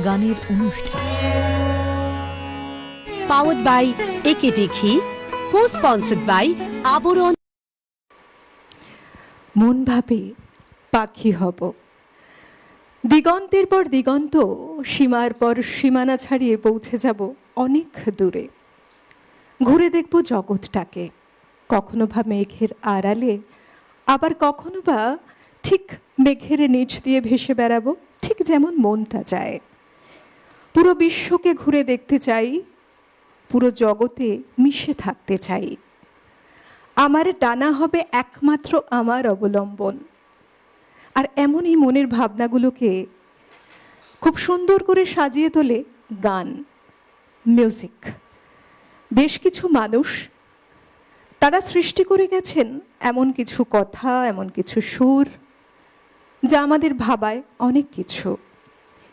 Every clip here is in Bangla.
গানের অনুষ্ঠান। পাওয়ার্ড বাই একেডি ঘি, কো-স্পন্সর্ড বাই আবরণ। মন ভাবে পাখি হব, দিগন্তের পর দিগন্ত, সীমার পর সীমানা ছাড়িয়ে পৌঁছে যাব অনেক দূরে। ঘুরে দেখব জগৎটাকে, কখনো বা মেঘের আড়ালে, আবার কখনো বা ঠিক মেঘের নিচ দিয়ে ভেসে বেড়াবো, ঠিক যেমন মনটা চায়। পুরো বিশ্বকে ঘুরে দেখতে চাই, পুরো জগতে মিশে থাকতে চাই। আমার ডানা হবে একমাত্র আমার অবলম্বন। আর এমনই মনের ভাবনাগুলোকে খুব সুন্দর করে সাজিয়ে তোলে গান, মিউজিক। বেশ কিছু মানুষ তারা সৃষ্টি করে গেছেন এমন কিছু কথা, এমন কিছু সুর, যা আমাদের ভাবায় অনেক কিছু।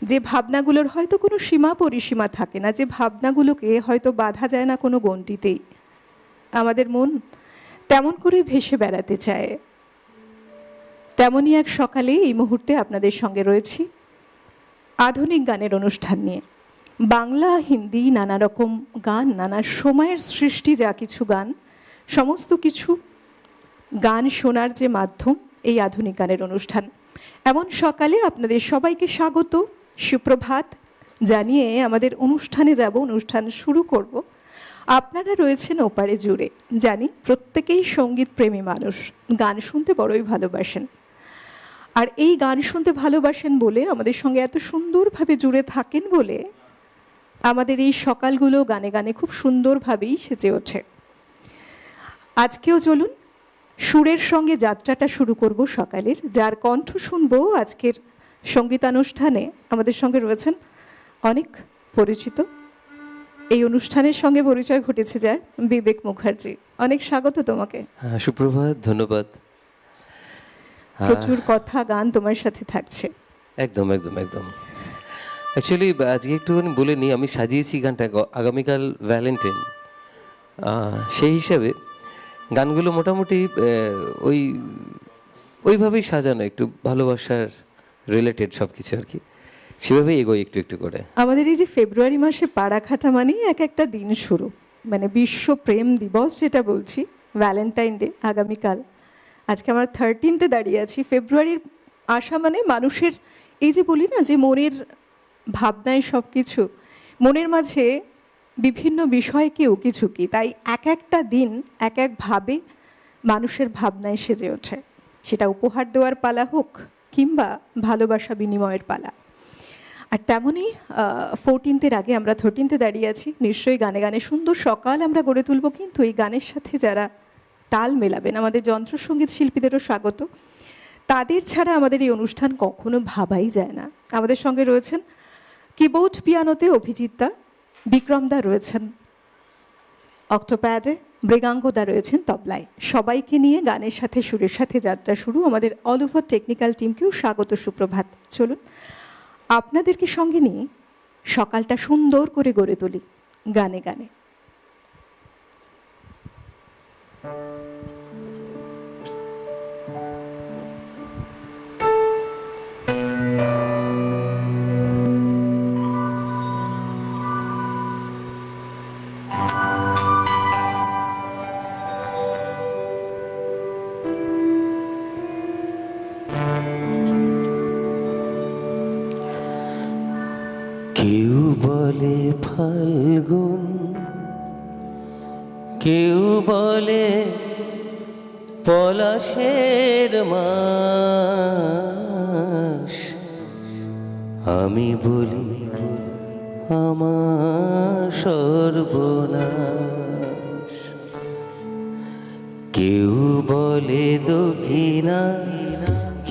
যে ভাবনাগুলোর হয়তো কোনো সীমা পরিসীমা থাকে না, যে ভাবনাগুলোকে হয়তো বাঁধা যায় না কোনো গণ্ডিতেই। আমাদের মন তেমন করে ভেসে বেড়াতে চায়। তেমনই এক সকালে এই মুহূর্তে আপনাদের সঙ্গে রয়েছি আধুনিক গানের অনুষ্ঠান নিয়ে। বাংলা, হিন্দি, নানা রকম গান, নানা সময়ের সৃষ্টি যা কিছু গান, সমস্ত কিছু গান শোনার যে মাধ্যম এই আধুনিক গানের অনুষ্ঠান। এমন সকালে আপনাদের সবাইকে স্বাগত, সুপ্রভাত জানিয়ে আমাদের অনুষ্ঠানে যাব, অনুষ্ঠান শুরু করব। আপনারা রয়েছেন ওপারে জুড়ে, জানি প্রত্যেকেই সঙ্গীত প্রেমী মানুষ, গান শুনতে বড়ই ভালোবাসেন। আর এই গান শুনতে ভালোবাসেন বলে, আমাদের সঙ্গে এত সুন্দরভাবে জুড়ে থাকেন বলে আমাদের এই সকালগুলো গানে গানে খুব সুন্দরভাবেই সেজে ওঠে। আজকেও চলুন সুরের সঙ্গে যাত্রাটা শুরু করব সকালের। যার কণ্ঠ শুনবো আজকের সঙ্গীতানুষ্ঠানে, আমাদের সঙ্গে রয়েছেন অনেক পরিচিত, এই অনুষ্ঠানের সঙ্গে পরিচয় ঘটেছে যার, বিবেক মুখার্জি। অনেক স্বাগত তোমাকে। সুপ্রভাত, ধন্যবাদ। প্রচুর কথা গান তোমার সাথে থাকছে। একদম একদম একদম। অ্যাকচুয়ালি আজকে একটুখানি বলে নিই, আমি সাজিয়েছি গানটা, আগামীকাল ভ্যালেন্টাইন, সেই হিসাবে গানগুলো মোটামুটি ওইভাবেই সাজানো, একটু ভালোবাসার রিলেটেড সব কিছু আর কি, সেভাবেই এগোই একটু একটু করে। আমাদের এই যে ফেব্রুয়ারি মাসে পাড়াখাটা মানেই এক একটা দিন শুরু, মানে বিশ্ব প্রেম দিবস যেটা বলছি, ভ্যালেন্টাইন ডে আগামীকাল। আজকে আমরা 13th দাঁড়িয়ে আছি। ফেব্রুয়ারির আসা মানে মানুষের এই যে বলি না যে মনের ভাবনায় সব কিছু, মনের মাঝে বিভিন্ন বিষয়কে উকিঝুঁকি, তাই এক একটা দিন এক একভাবে মানুষের ভাবনায় সেজে ওঠে। সেটা উপহার দেওয়ার পালা হোক কিংবা ভালোবাসা বিনিময়ের পালা। আর তেমনই 14th আগে আমরা 13th দাঁড়িয়ে আছি। নিশ্চয়ই গানে গানে সুন্দর সকাল আমরা গড়ে তুলব, কিন্তু এই গানের সাথে যারা তাল মেলাবেন, আমাদের যন্ত্রসঙ্গীত শিল্পীদেরও স্বাগত। তাদের ছাড়া আমাদের এই অনুষ্ঠান কখনো ভাবাই যায় না। আমাদের সঙ্গে রয়েছেন কিবোর্ড পিয়ানোতে অভিজিৎদা, বিক্রমদা রয়েছেন অক্টোপ্যাডে, মৃগাঙ্গদা রয়েছেন তবলায়। সবাইকে নিয়ে গানের সাথে সুরের সাথে যাত্রা শুরু। আমাদের অল ওভার টেকনিক্যাল টিমকেও স্বাগত, সুপ্রভাত। চলুন আপনাদেরকে সঙ্গে নিয়ে সকালটা সুন্দর করে গড়ে তুলি গানে গানে। কেউ বলে ফাল্গুন, কেউ বলে পলাশের মাস, আমি বলি আমার সর্বনাশ। কেউ বলে দক্ষিণা,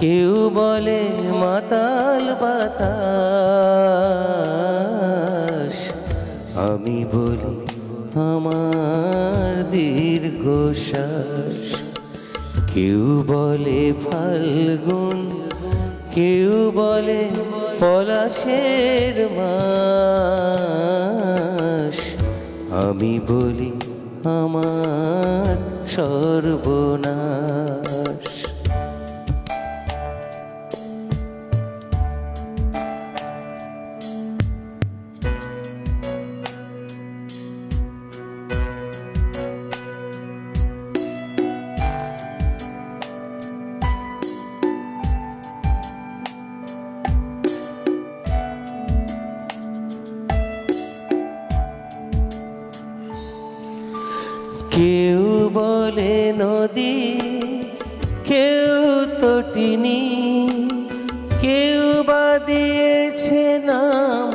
কেউ বলে মাতাল বাতাস, আমি বলি আমার দীর্ঘশ্বাস। কেউ বলে ফাল্গুন, কেউ বলে পলাশের মাস, আমি বলি আমার সর্বনাশ। কেউ বলে নদী, কেউ তটিনী, কেউ বা দিয়েছে নাম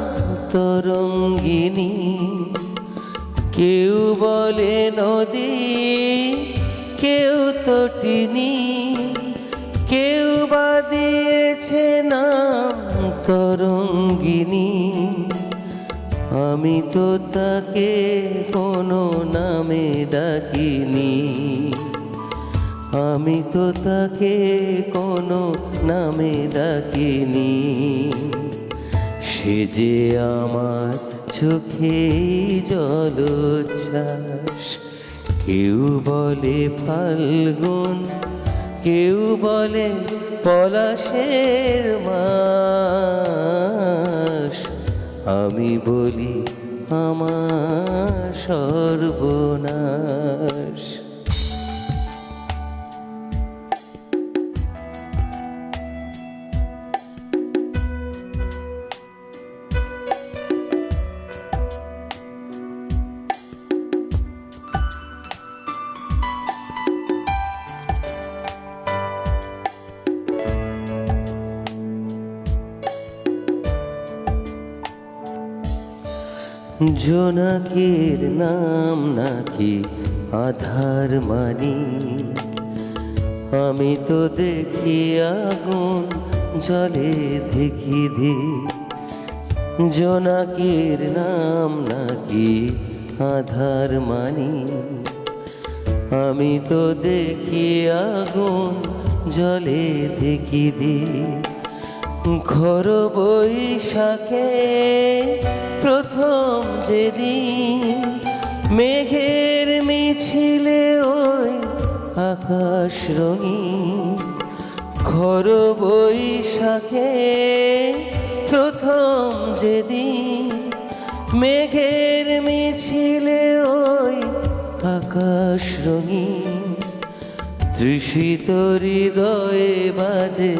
তরঙ্গিনী। কেউ বলে নদী, কেউ তটিনী, কেউ বা দিয়েছে নাম তরঙ্গিনী। আমি তো তাকে কোনো নামে ডাকিনি, আমি তো তাকে কোনো নামে ডাকিনি। সে যে আমার চোখে জলোচ্ছ্বাস। কেউ বলে ফাল্গুন, কেউ বলে পলাশের মাস। আমি বলি আমার সর্বনাশ। জোনাকের নাম নাকি আধার মানি, আমি তো দেখি আগুন জলে দেখি দে। জোনাকের নাম নাকি আধার মানি, আমি তো দেখি আগুন জলে দেখি দে। ঘর বৈশাখে প্রথম যেদিন মেঘের মিছিলে ওই আকাশ রঙিন। ঘর বৈশাখে প্রথম যেদিন মেঘের মিছিলে ওই আকাশ রঙিন। তৃষিত হৃদয়ে বাজে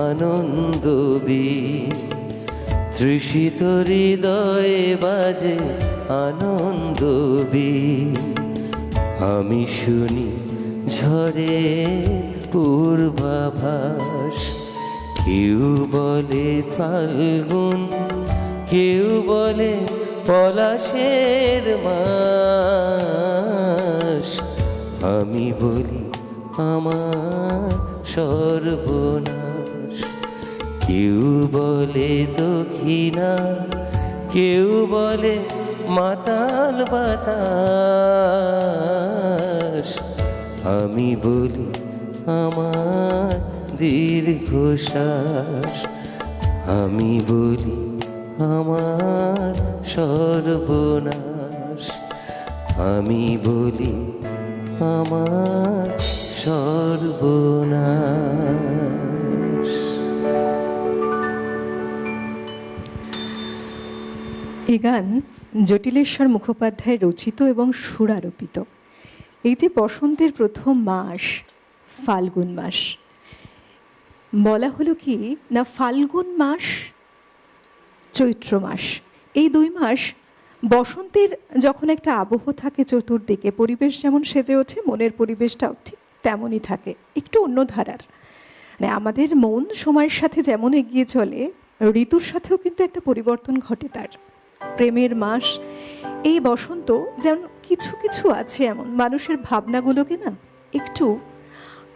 আনন্দ বীণ, তৃষিত হৃদয়ে বাজে আনন্দ বীণ। আমি শুনি ঝড়ে পূর্বাভাস। কেউ বলে ফাল্গুন, কেউ বলে পলাশের মাস। আমি বলি আমার সর্বনাশ। কেউ বলে দক্ষিণা, কেউ বলে মাতাল বাতাস। আমি বলি আমার দীর্ঘশ্বাস। আমি বলি আমার সর্বনাশ। আমি বলি আমার সর্বনাশ। এই গান জটিলেশ্বর মুখোপাধ্যায় রচিত এবং সুরারোপিত। এই যে বসন্তের প্রথম মাস ফাল্গুন মাস, বলা হলো কি না ফাল্গুন মাস চৈত্র মাস, এই দুই মাস বসন্তের যখন একটা আবহ থাকে চতুর্দিকে, পরিবেশ যেমন সেজে ওঠে, মনের পরিবেশটাও ঠিক তেমনই থাকে, একটু অন্য ধারার। মানে আমাদের মন সময়ের সাথে যেমন এগিয়ে চলে, ঋতুর সাথেও কিন্তু একটা পরিবর্তন ঘটে তার। প্রেমের মাস এই বসন্ত যেমন কিছু কিছু আছে এমন মানুষের ভাবনাগুলোকে না একটু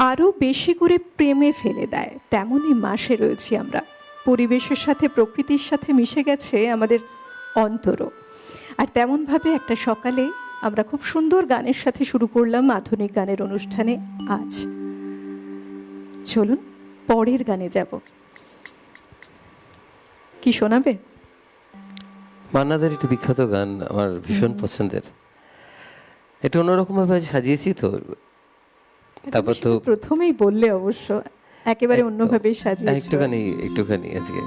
আরও বেশি করে প্রেমে ফেলে দেয়, তেমনই মাসে রয়েছি আমরা। পরিবেশের সাথে প্রকৃতির সাথে মিশে গেছে আমাদের অন্তরও। আর তেমনভাবে একটা সকালে আমরা খুব সুন্দর গানের সাথে শুরু করলাম আধুনিক গানের অনুষ্ঠানে আজ। চলুন পরের গানে যাব। কি শোনাবে? মান্নাদের একটি বিখ্যাত গান আমার ভীষণ পছন্দের, একটু অন্যরকমভাবে সাজিয়েছি তো। তারপর তো প্রথমেই বললে অবশ্য একেবারে অন্যভাবেই সাজিয়েছি। একটুখানি আজকে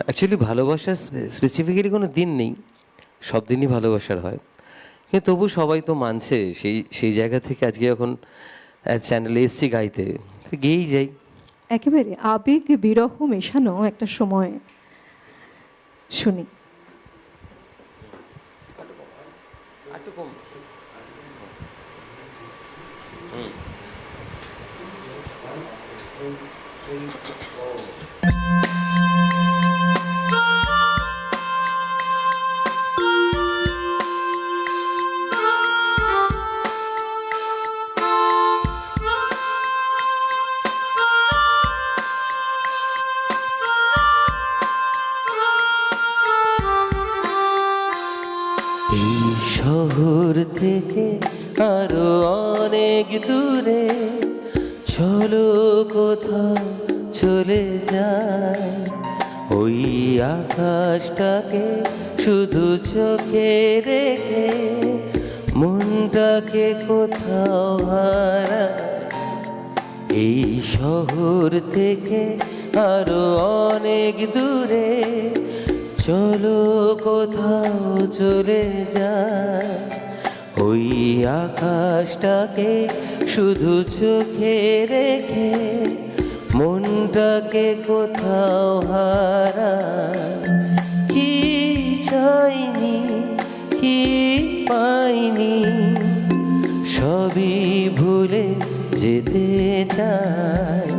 অ্যাকচুয়ালি ভালোবাসার স্পেসিফিক্যালি কোনো দিন নেই, সব দিনই ভালোবাসার হয়, কিন্তু তবু সবাই তো মানছে। সেই জায়গা থেকে আজকে যখন চ্যানেলে এসছি গাইতে, গেয়েই যাই। একেবারে আবেগ বিরহ মেশানো একটা সময়। শুনি। এই শহর থেকে আরো অনেক দূরে চলো কোথাও চলে যায়, ওই আকাশটাকে শুধু চোখে রেখে মনটাকে কোথাও হারা। এই শহর থেকে আরো অনেক দূরে চলো কোথাও চলে যায়, ওই আকাশটাকে শুধু চোখে রেখে মনটাকে কোথাও হারা। কি চাইনি কি পাইনি সবই ভুলে যেতে চাই।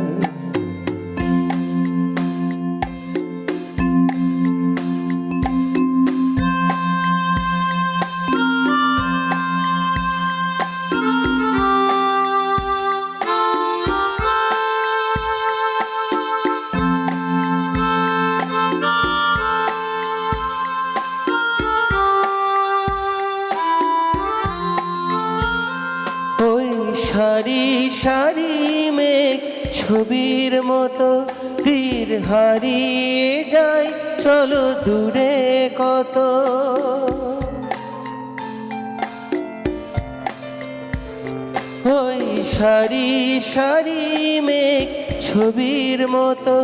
ওই সারি সারি মেঘ ছবির মতো তীর হারিয়ে যায়, চলো দূরে কত। ওই সারি সারি মেঘ ছবির মতো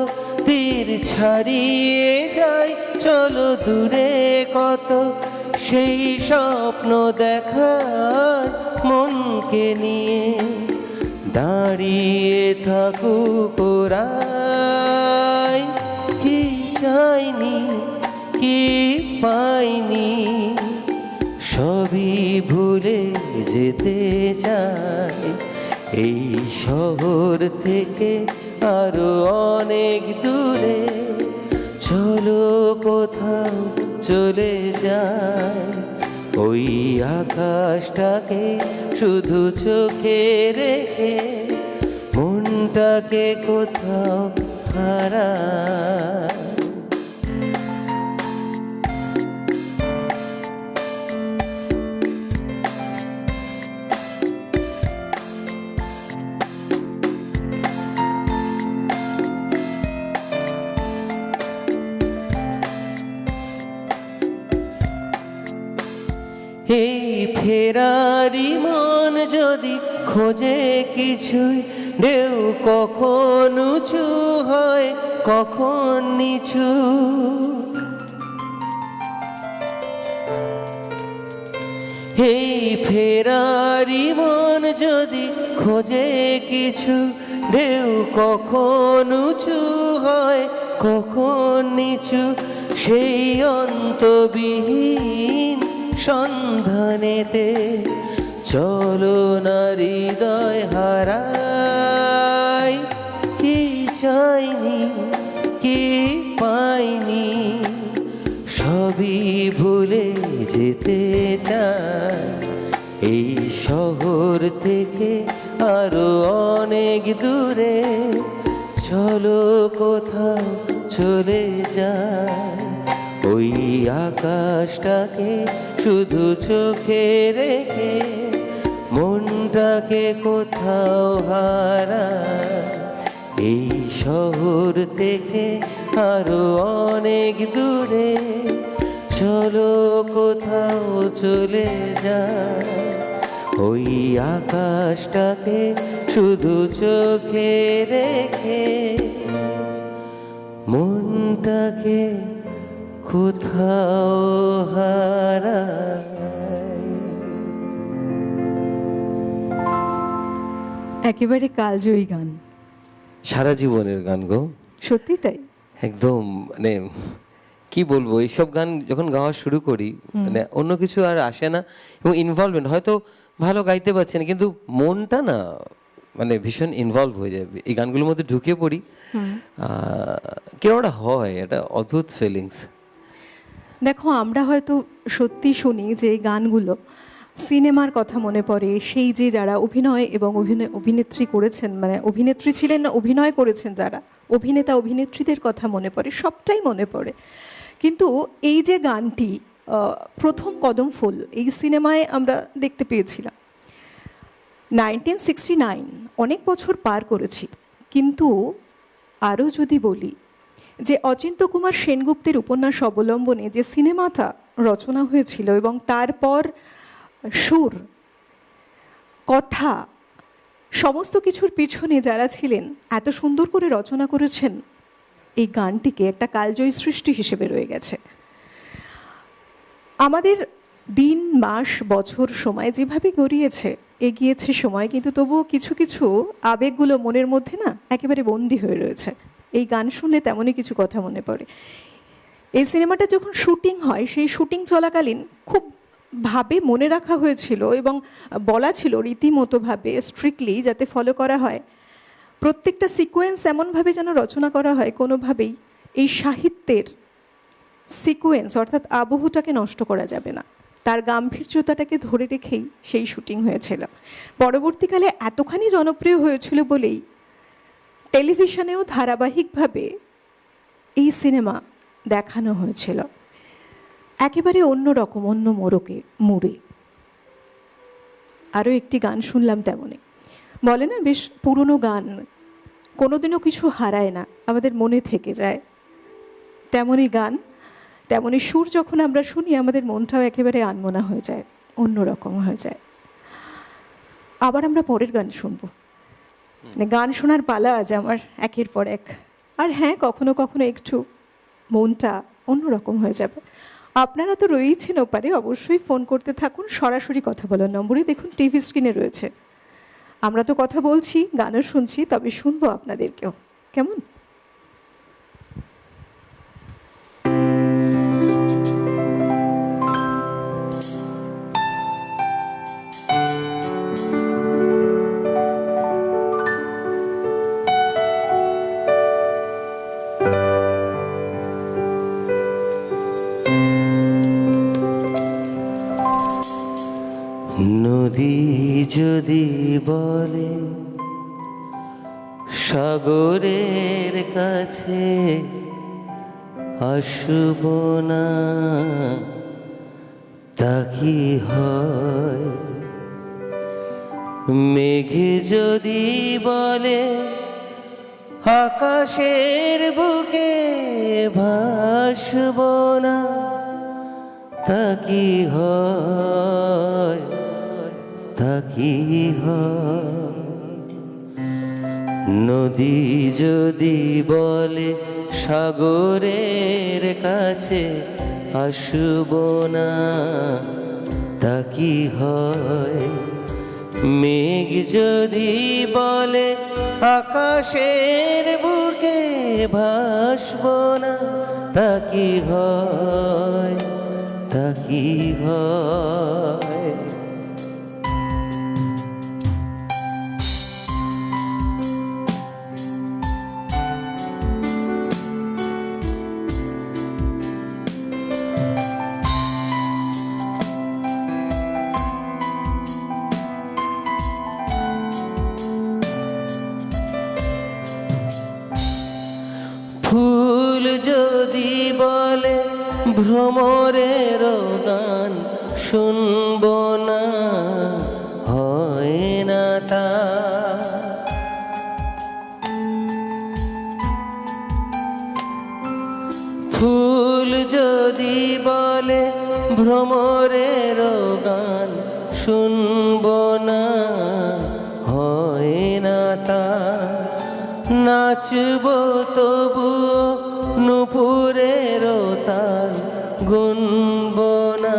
তীর ছাড়িয়ে যায়, চলো দূরে কত। সেই স্বপ্ন দেখার মনকে নিয়ে দাঁড়িয়ে থাকুক ওরাই। কি চাইনি কি পাইনি সবই ভুলে যেতে চাই, এই শহর থেকে আরো অনেক দূরে চলো কোথাও চলে যায়, ওই আকাশটাকে শুধু চোখে রেখে মনটাকে কোথাও হারা। এই ফেরারি মন যদি খোঁজে কিছুই, ঢেউ কখন উঁচু হয় কখন নিচু। এই ফেরারি মন যদি খোঁজে কিছু, ঢেউ কখন উঁচু হয় কখন নিচু। সেই অন্তবিহীন সন্ধানেতে চলো না হৃদয় হারাই। কি চাইনি কি পাইনি সবই ভুলে যেতে চাই, এই শহর থেকে আরো অনেক দূরে চলো কোথাও চলে যায়, ওই আকাশটাকে শুধু চোখে রেখে মনটাকে কোথাও হারা। এই শহর থেকে আরো অনেক দূরে চলো কোথাও চলে যায়, ওই আকাশটাকে শুধু চোখে রেখে মনটাকে কোথাও হারা। একেবারে কালজয়ী গান, সারা জীবনের গান গো, সত্যি তাই। একদম মানে কি বলবো, এইসব গান যখন গাওয়া শুরু করি মানে অন্য কিছু আর আসে না, এবং ইনভলভমেন্ট হয়তো ভালো গাইতে পারছি না কিন্তু মনটা না মানে ভীষণ ইনভলভ হয়ে যাবে এই গানগুলোর মধ্যে, ঢুকে পড়ি। কেউ ওটা হয়, এটা অদ্ভুত ফিলিংস। দেখো আমরা হয়তো সত্যি শুনি যে এই গানগুলো সিনেমার কথা মনে পড়ে, সেই যে যারা অভিনয় এবং অভিনেত্রী করেছেন, মানে অভিনেত্রী ছিলেন না অভিনয় করেছেন যারা, অভিনেতা অভিনেত্রীদের কথা মনে পড়ে, সবটাই মনে পড়ে। কিন্তু এই যে গানটি প্রথম কদম ফুল এই সিনেমায় আমরা দেখতে পেয়েছিলাম। 1969, অনেক বছর পার করেছি, কিন্তু আরও যদি বলি যে অচিন্ত্য কুমার সেনগুপ্তের উপন্যাস অবলম্বনে যে সিনেমাটা রচনা হয়েছিল এবং তারপর সুর, কথা, সমস্ত কিছুর পিছনে যারা ছিলেন এত সুন্দর করে রচনা করেছেন, এই গানটিকে একটা কালজয়ী সৃষ্টি হিসেবে রয়ে গেছে। আমাদের দিন, মাস, বছর, সময় যেভাবে গড়িয়েছে, এগিয়েছে সময়, কিন্তু তবুও কিছু কিছু আবেগগুলো মনের মধ্যে না একেবারে বন্দী হয়ে রয়েছে। এই গান শুনলে তেমনই কিছু কথা মনে পড়ে। এই সিনেমাটা যখন শুটিং হয়, সেই শুটিং চলাকালীন খুব ভাবে মনে রাখা হয়েছিল এবং বলা ছিল রীতিমতোভাবে স্ট্রিক্টলি যাতে ফলো করা হয়। প্রত্যেকটা সিকোয়েন্স এমনভাবে যেন রচনা করা হয় কোনোভাবেই এই সাহিত্যের সিকোয়েন্স অর্থাৎ আবহটাকে নষ্ট করা যাবে না, তার গাম্ভীর্যতাটাকে ধরে রেখেই সেই শুটিং হয়েছিল। পরবর্তীকালে এতখানি জনপ্রিয় হয়েছিল বলেই টেলিভিশনেও ধারাবাহিকভাবে এই সিনেমা দেখানো হয়েছিল, একেবারে অন্য রকম, অন্য মোড়ে। আরও একটি গান শুনলাম তেমনই, বলে না বেশ পুরনো গান কোনোদিনও কিছু হারায় না, আমাদের মনে থেকে যায়। তেমনই গান, তেমনই সুর যখন আমরা শুনি আমাদের মনটাও একেবারে আনমনা হয়ে যায়, অন্য রকম হয়ে যায়। আবার আমরা পরের গান শুনবো, মানে গান শোনার পালা আজ আমার একের পর এক। আর হ্যাঁ, কখনো কখনো একটু মনটা অন্যরকম হয়ে যাবে। আপনারা তো রয়েছেন ওপারে, অবশ্যই ফোন করতে থাকুন, সরাসরি কথা বলার নম্বরই দেখুন টিভি স্ক্রিনে রয়েছে। আমরা তো কথা বলছি, গানও শুনছি, তবে শুনবো আপনাদেরকেও, কেমন? নদী যদি বলে সাগরের কাছে আসব না, তা কি হয়? মেঘ যদি বলে আকাশের বুকে ভাসব না, তা কি হয়? তা কি হয়? নদী যদি বলে সাগরের কাছে আসব না, তা কি হয়? মেঘ যদি বলে আকাশের বুকে ভাসব না, তা কি হয়? তা কি হয়? ফুল যদি বলে ভ্রমরের গান শুনব না, হয় না তা। ফুল যদি বলে ভ্রমরের গান শুনব না, হয় না তা। নাচব তবুও নুপুরের তাল গুনব না,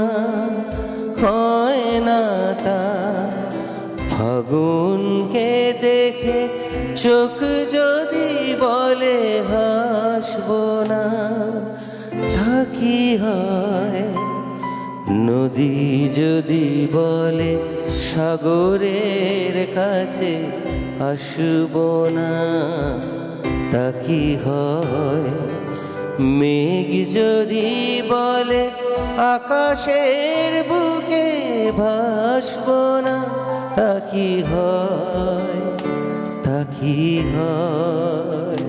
হয় না তা। ফাগুনকে দেখে চোখ যদি বলে হাসব না, তা কি হয়? নদী যদি বলে সাগরের কাছে আসব না, তা কি হয়? মেঘ যদি বলে আকাশের বুকে ভাসব না, তা কি হয়? তা কি হয়?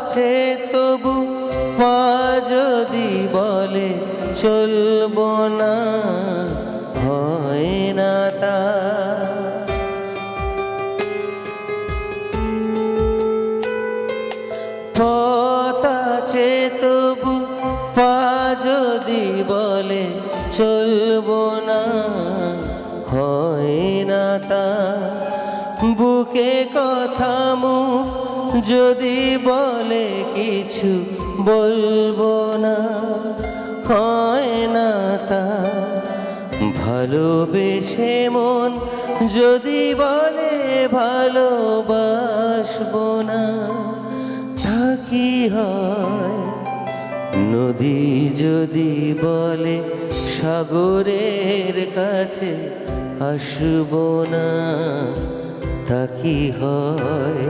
আছে তবু পা যদি বলে চলবো না, হয় না তা। পথ আছে তবু পা যদি বলে চলবো না, হয় না তা। বুকে কথা মুখ যদি বলে কিছু বলবো না, হয় না তা। ভালোবেসে মন যদি বলে ভালোবাসবো না, তা কি হয়? নদী যদি বলে সাগরের কাছে আসবো না, তা কি হয়?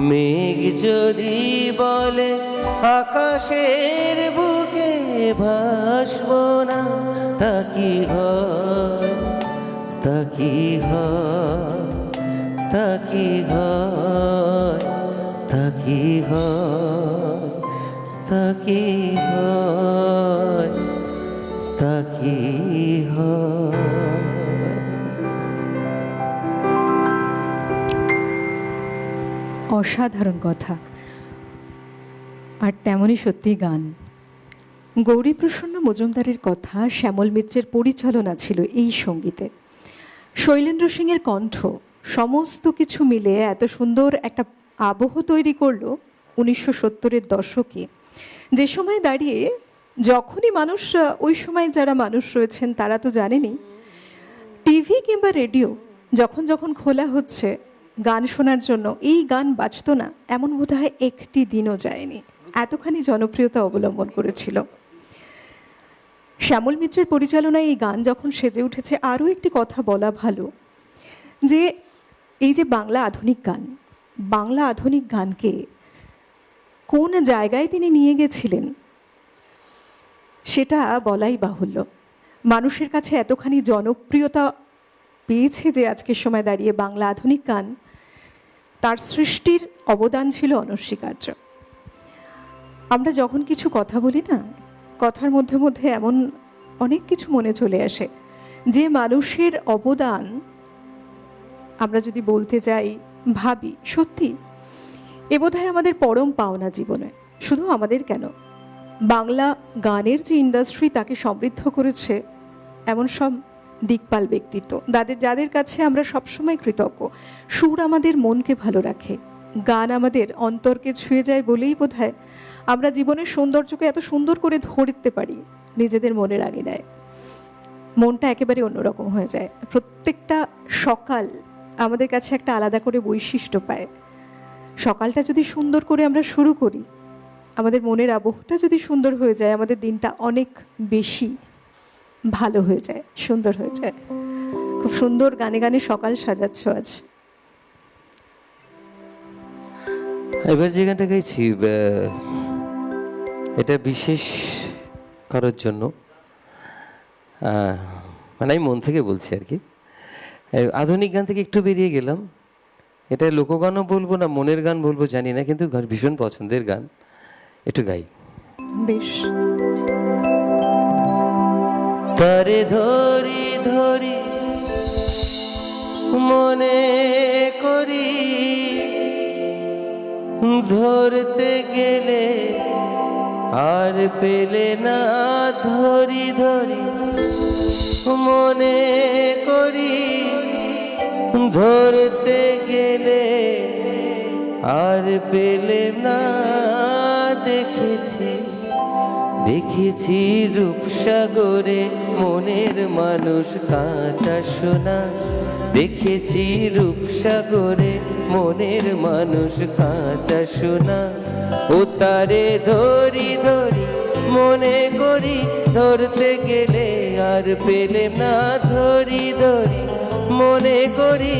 মেঘ যদি বলে আকাশের বুকে ভাসবো না, তা কি হয়? তা কি হয়? তা কি হয়? তা কি হয়? তা কি হয়? তা কি হয়? অসাধারণ কথা, আর তেমনই সত্যি গান। গৌরীপ্রসন্ন মজুমদারের কথা, শ্যামল মিত্রের পরিচালনা ছিল এই সঙ্গীতে, শৈলেন্দ্র সিংয়ের কণ্ঠ, সমস্ত কিছু মিলে এত সুন্দর একটা আবহ তৈরি করলো 1970-এর দশকে। যে সময় দাঁড়িয়ে যখনই মানুষ, ওই সময় যারা মানুষ রয়েছেন তারা তো জানেনই, টিভি কিংবা রেডিও যখন যখন খোলা হচ্ছে গান শোনার জন্য, এই গান বাজতো না এমন বোধহয় একটি দিনও যায়নি, এতখানি জনপ্রিয়তা অবলম্বন করেছিল। শ্যামল মিত্রের পরিচালনায় এই গান যখন সেজে উঠেছে, আরও একটি কথা বলা ভালো, যে এই যে বাংলা আধুনিক গান, বাংলা আধুনিক গানকে কোন জায়গায় তিনি নিয়ে গেছিলেন সেটা বলাই বাহুল্য। মানুষের কাছে এতখানি জনপ্রিয়তা পেয়েছে যে আজকের সময় দাঁড়িয়ে বাংলা আধুনিক গান, তার সৃষ্টির অবদান ছিল অনস্বীকার্য। আমরা যখন কিছু কথা বলি না, কথার মধ্যে মধ্যে এমন অনেক কিছু মনে চলে আসে যে মানুষের অবদান আমরা যদি বলতে যাই, ভাবি, সত্যি এ বোধহয় আমাদের পরম পাওনা জীবনে। শুধু আমাদের কেন, বাংলা গানের যে ইন্ডাস্ট্রি তাকে সমৃদ্ধ করেছে এমন সব দিকপাল ব্যক্তিত্ব, যাদের কাছে আমরা সবসময় কৃতজ্ঞ। সুর আমাদের মনকে ভালো রাখে, গান আমাদের অন্তরকে ছুঁয়ে যায় বলেই বোধহয় আমরা জীবনের সৌন্দর্যকে এত সুন্দর করে ধরতে পারি নিজেদের মনের আঙিনায়। মনটা একেবারে অন্যরকম হয়ে যায়। প্রত্যেকটা সকাল আমাদের কাছে একটা আলাদা করে বৈশিষ্ট্য পায়। সকালটা যদি সুন্দর করে আমরা শুরু করি, আমাদের মনের আবহটা যদি সুন্দর হয়ে যায়, আমাদের দিনটা অনেক বেশি ভালো হয়ে যায়, সুন্দর হয়ে যায়। খুব সুন্দর গানে গানে সকাল সাজাচ্ছ আজ। এবার যে গানটা গাইছি এটা বিশেষ করার জন্য, মানে আমি মন থেকে বলছি আর কি। আধুনিক গান থেকে একটু বেরিয়ে গেলাম, এটা লোকগানও বলবো না মনের গান বলবো জানি না, কিন্তু ভীষণ পছন্দের গান, একটু গাই। বেশ। তারে ধরি ধরি মনে করি, ধরতে গেলে আর পেলে না, ধরি ধরি মনে করি, ধরতে গেলে আর পেলে না। দেখেছি দেখেছি রূপসাগরে মনের মানুষ কাঁচা সোনা, দেখেছি রূপসাগরে মনের মানুষ কাঁচা সোনা। ও তারে ধরি ধরি মনে করি, ধরতে গেলে আর পেলেম না, ধরি ধরি মনে করি,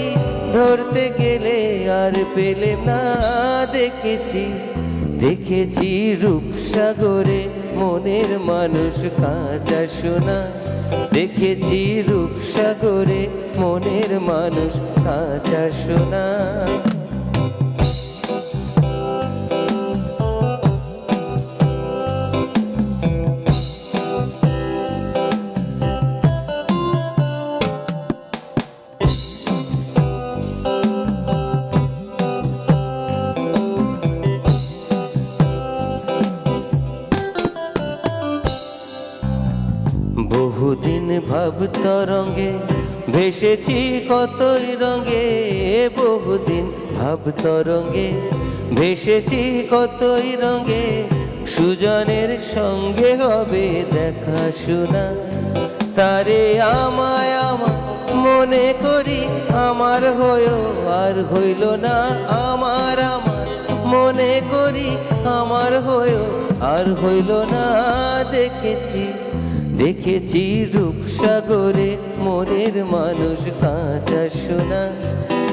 ধরতে গেলে আর পেলেম না। দেখেছি দেখেছি রূপসাগরে মনের মানুষ কাঁচা সোনা, দেখেছি রূপসাগরে মনের মানুষ কাঁচা সোনা। বহুদিন ভাব তরঙ্গে ভেসেছি কতই রঙে, বহুদিন ভাব তরঙ্গে ভেসেছি কতই রঙে, সুজনের সঙ্গে হবে দেখা শোনা। তারে আমায় আমার মনে করি, আমার হয়েও আর হইল না, আমার আমার মনে করি, আমার হয়েও আর হইল না। দেখেছি দেখেছি রূপসাগরে মনের মানুষ কাঁচা সোনা,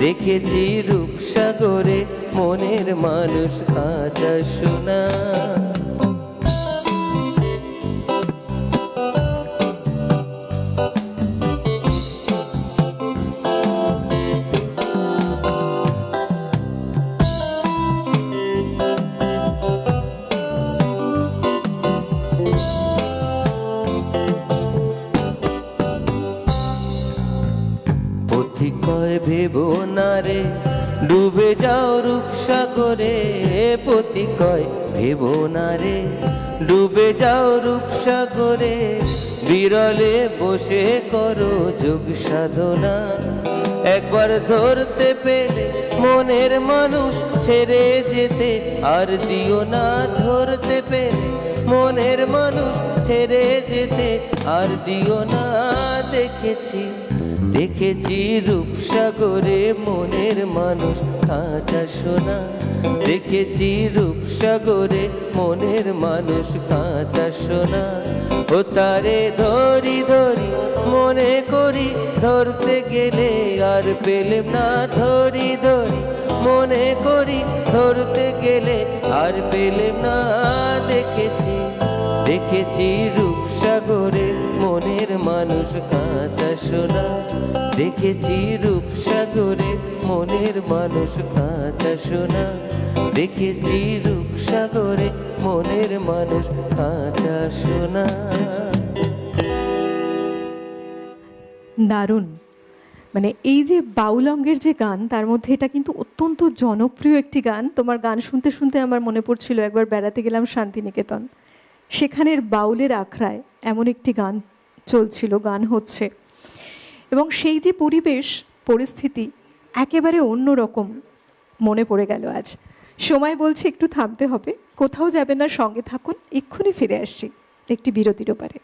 দেখেছি রূপসাগরে মনের মানুষ কাঁচা সোনা। পথিকয় ভেবো না রে ডুবে যাও রূপসাগরে, পথিকয় ভেবো না রে ডুবে যাও রূপসাগরে, বিরলে বসে করো যোগ সাধনা। একবার ধরতে পেলে মনের মানুষ ছেড়ে যেতে আর দিও না, ধরতে পেলে মনের মানুষ ছেড়ে যেতে আর দিও না। দেখেছি দেখেছি রূপসাগরে মনের মানুষ কাঁচা সোনা, দেখেছি রূপসাগরে মনের মানুষ কাঁচা সোনা। ও তারে ধরি ধরি মনে করি, ধরতে গেলে আর পেলেম না, ধরি ধরি মনে করি, ধরতে গেলে আর পেলেম না। দেখেছি দেখেছি রূপসাগরে মনের মানুষ কাঁচা সোনা, দেখেছি রূপসাগরে মনের মানুষ কাঁচা সোনা, দেখেছি রূপসাগরে মনের মানুষ কাঁচা সোনা। দারুণ। মানে এই যে বাউল অঙ্গের যে গান, তার মধ্যে এটা কিন্তু অত্যন্ত জনপ্রিয় একটি গান। তোমার গান শুনতে শুনতে আমার মনে পড়ছিল একবার বেড়াতে গেলাম শান্তিনিকেতন, সেখানের বাউলের আখড়ায় এমন একটি গান চলছিল, গান হচ্ছে, এবং সেই যে পরিবেশ পরিস্থিতি একেবারে অন্যরকম মনে পড়ে গেল আজ। সময় বলছে একটু থামতে হবে, কোথাও যাবেন না, সঙ্গে থাকুন, এক্ষুনি ফিরে আসছি একটি বিরতির ওপারে।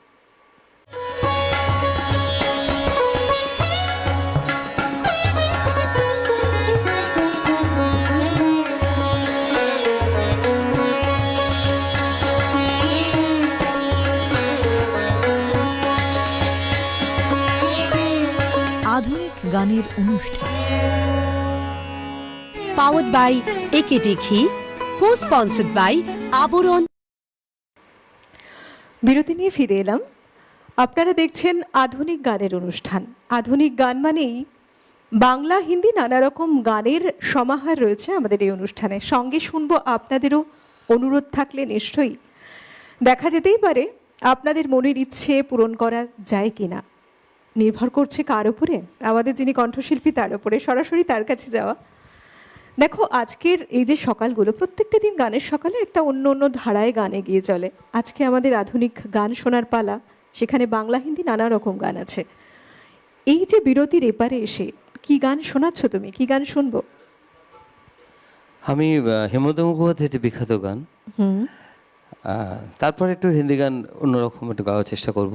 আধুনিক গানের অনুষ্ঠান পাওয়ার্ড বাই একেডি ঘি, কো-স্পন্সর্ড বাই আবরণ। বিরতি নিয়ে ফিরে এলাম। আপনারা দেখছেন আধুনিক গানের অনুষ্ঠান। আধুনিক গান মানেই বাংলা হিন্দি নানা রকম গানের সমাহার রয়েছে আমাদের এই অনুষ্ঠানে। সঙ্গে শুনবো আপনাদেরও অনুরোধ থাকলে নিশ্চয়ই দেখা যেতেই পারে আপনাদের মনের ইচ্ছে পূরণ করা যায় কিনা, নির্ভর করছে কার উপরে? আমাদের যিনি কণ্ঠশিল্পী তার উপরে, সরাসরি তার কাছে যাওয়া। দেখো, আজকের এই যে সকালগুলো, প্রত্যেকটা দিন গানের সকালে একটা অন্য অন্য ধারায় গান এগিয়ে চলে। আজকে আমাদের আধুনিক গান শোনার পালা, সেখানে বাংলা হিন্দি নানা রকম গান আছে। এই যে বিরতির এপারে এসে কি গান শোনাচ্ছ তুমি, কি গান শুনবো? আমি হেমন্ত মুখোপাধ্যায়ের বিখ্যাত গান, তারপর একটু হিন্দি গান অন্যরকম একটু গাওয়ার চেষ্টা করব।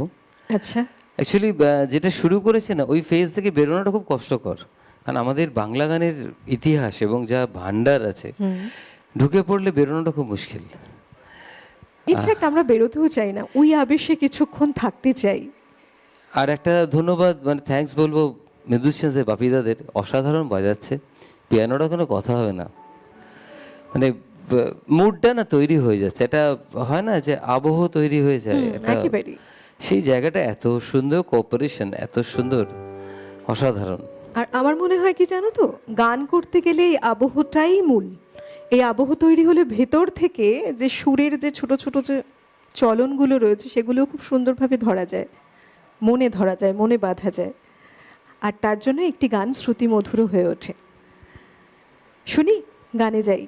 আচ্ছা। অ্যাকচুয়ালি যেটা শুরু করেছে না, ওই ফেজ থেকে বেরোনোটা খুব কষ্টকর, কারণ আমাদের বাংলা গানের ইতিহাস এবং যা ভান্ডার আছে, ঢুকে পড়লে বেরোনোটা খুব মুশকিল। ইনফ্যাক্ট আমরা বেরোতেও চাই না, ওই আবেশে কিছুক্ষণ থাকতে চাই। আর একটা ধন্যবাদ, মানে থ্যাঙ্কস বলবো মিউজিশিয়ানসদের, বাপিদাদের, অসাধারণ বাজাচ্ছে পিয়ানোটা, কোনো কথা হবে না, মানে মুডটা না তৈরি হয়ে যাচ্ছে, এটা হয় না যে আবহ তৈরি হয়ে যায়, সেই জায়গাটা এত সুন্দর, কোঅপারেশন এত সুন্দর, অসাধারণ। আর আমার মনে হয় কি জানো তো, গান করতে গেলে এই আবহটাই মূল। এই আবহ তৈরি হলে ভেতর থেকে যে সুরের যে ছোট ছোট যে চলনগুলো রয়েছে, সেগুলো খুব সুন্দরভাবে ধরা যায়, মনে ধরা যায়, মনে বাঁধা যায়, আর তার জন্য একটি গান শ্রুতিমধুর হয়ে ওঠে। শুনি, গানে যাই।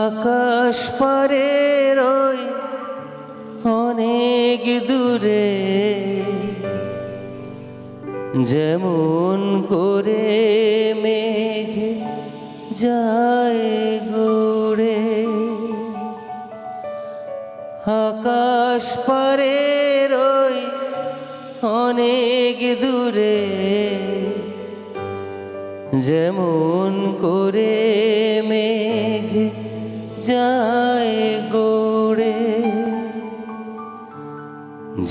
আকাশ পারের ওই অনেক দূরে যেমন করে মেঘ যায় ঘুরে, আকাশ পারের ওই অনেক দূরে যেমন করে মেঘ যায় গড়ে,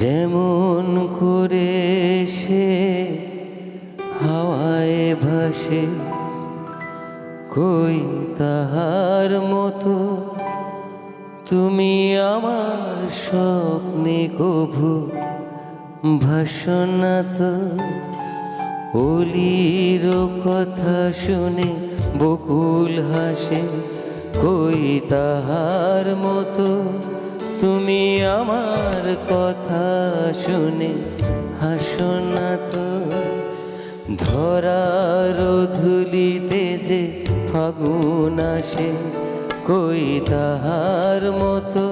যেমন করে সে হাওয়ায় ভাসে, কই তাহার মতো তুমি আমার স্বপ্নে কভু ভাসো না তো। অলির কথা শুনে বকুল হাসে, কই তাহার মতো তুমি আমার কথা শুনে হাসো না তো। ধরার ধুলিতে যে ফাগুন আসে, কই তাহার মতো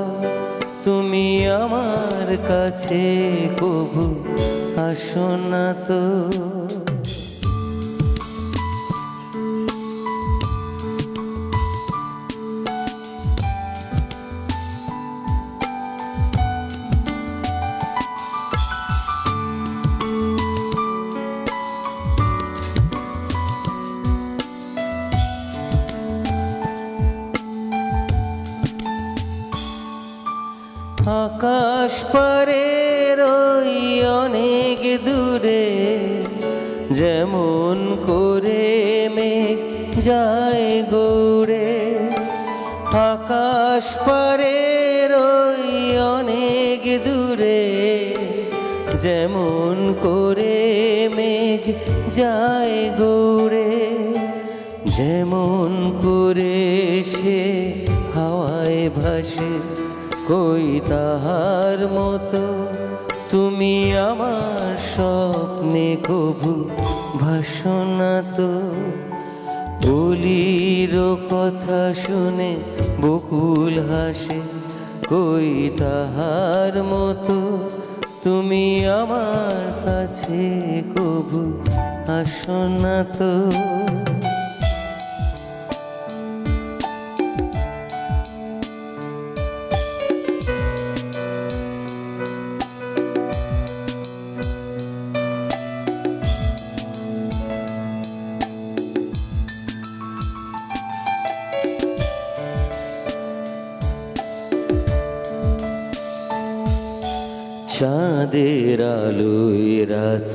তুমি আমার কাছে কভু আসো না তো। আকাশ পারের ওই অনেক দূরে যেমন করে মেঘ যায় গড়ে, আকাশ পারের ওই অনেক দূরে যেমন করে মেঘ যায় গড়ে, যেমন করে সে হাওয়ায় ভাসে, কই তাহার মতো তুমি আমার স্বপ্নে কভু ভাসো না তো। অলির কথা শুনে বকুল হাসে, কই তাহার মতো তুমি আমার কাছে কভু আসো না তো। চাঁদের আলোয় রাত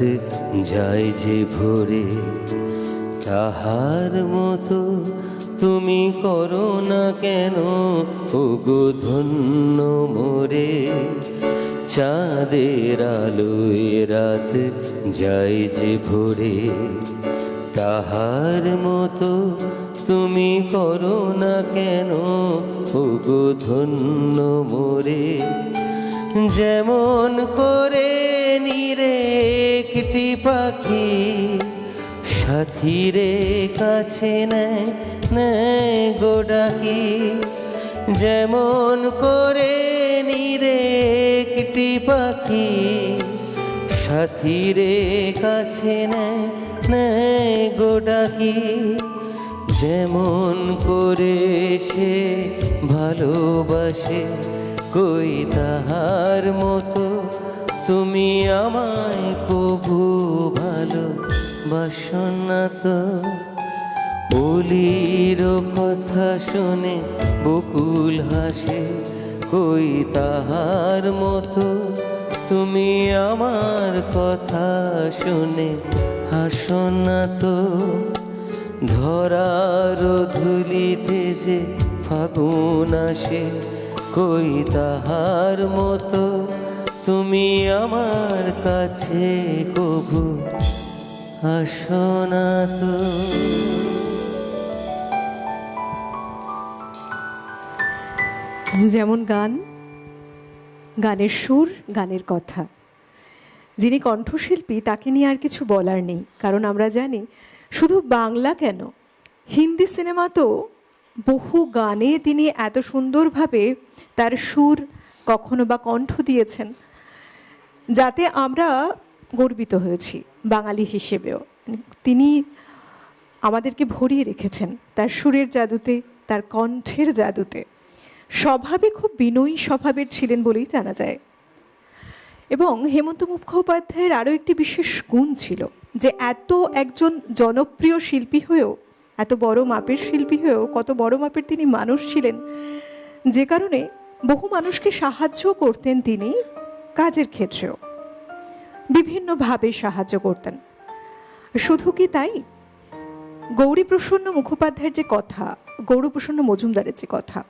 যায় যে ভোরে, তাহার মতো তুমি করো না কেন ওগো ধন্য মোরে। চাঁদের আলোয় রাত যায় যে ভোরে, তাহার মতো তুমি করো না কেন ওগো ধন্য মোরে। যেমন করে নিরে একটি পাখি সাথীরে কাছে নেয় নেয় গো ডাকি, যেমন করে নিরে একটি পাখি সাথীরে কাছে নেয় নেয় গো ডাকি, যেমন করে সে ভালোবাসে, কই তাহার মতো তুমি আমায় কভু ভালোবাসো না তো। অলির কথা শুনে বকুল হাসে, কই তাহার মতো তুমি আমার কথা শুনে হাসো না তো। ধরার ধুলিতে যে ফাগুন আসে, কই তাহার মতো তুমি আমার কাছে কভু আসো না তো। যেমন গান গানের সুর, গানের কথা। যিনি কণ্ঠশিল্পী তাকে নিয়ে আর কিছু বলার নেই, কারণ আমরা জানি শুধু বাংলা কেন, হিন্দি সিনেমাতেও বহু গানে তিনি এত সুন্দরভাবে তার সুর কখনো বা কণ্ঠ দিয়েছেন, যাতে আমরা গর্বিত হয়েছি বাঙালি হিসেবেও। তিনি আমাদেরকে ভরিয়ে রেখেছেন তার সুরের জাদুতে, তার কণ্ঠের জাদুতে। স্বভাবে খুব বিনয়ী স্বভাবের ছিলেন বলেই জানা যায়। এবং হেমন্ত মুখোপাধ্যায়ের আরও একটি বিশেষ গুণ ছিল যে এত একজন জনপ্রিয় শিল্পী হয়েও, এত বড় মাপের শিল্পী হয়েও কত বড় মাপের তিনি মানুষ ছিলেন, যে কারণে বহু মানুষকে সাহায্য করতেন তিনি কাজের ক্ষেত্রেও, বিভিন্নভাবে সাহায্য করতেন। শুধু কি তাই, গৌরীপ্রসন্ন মুখোপাধ্যায়ের যে কথা, গৌরপ্রসন্ন মজুমদারের যে কথা,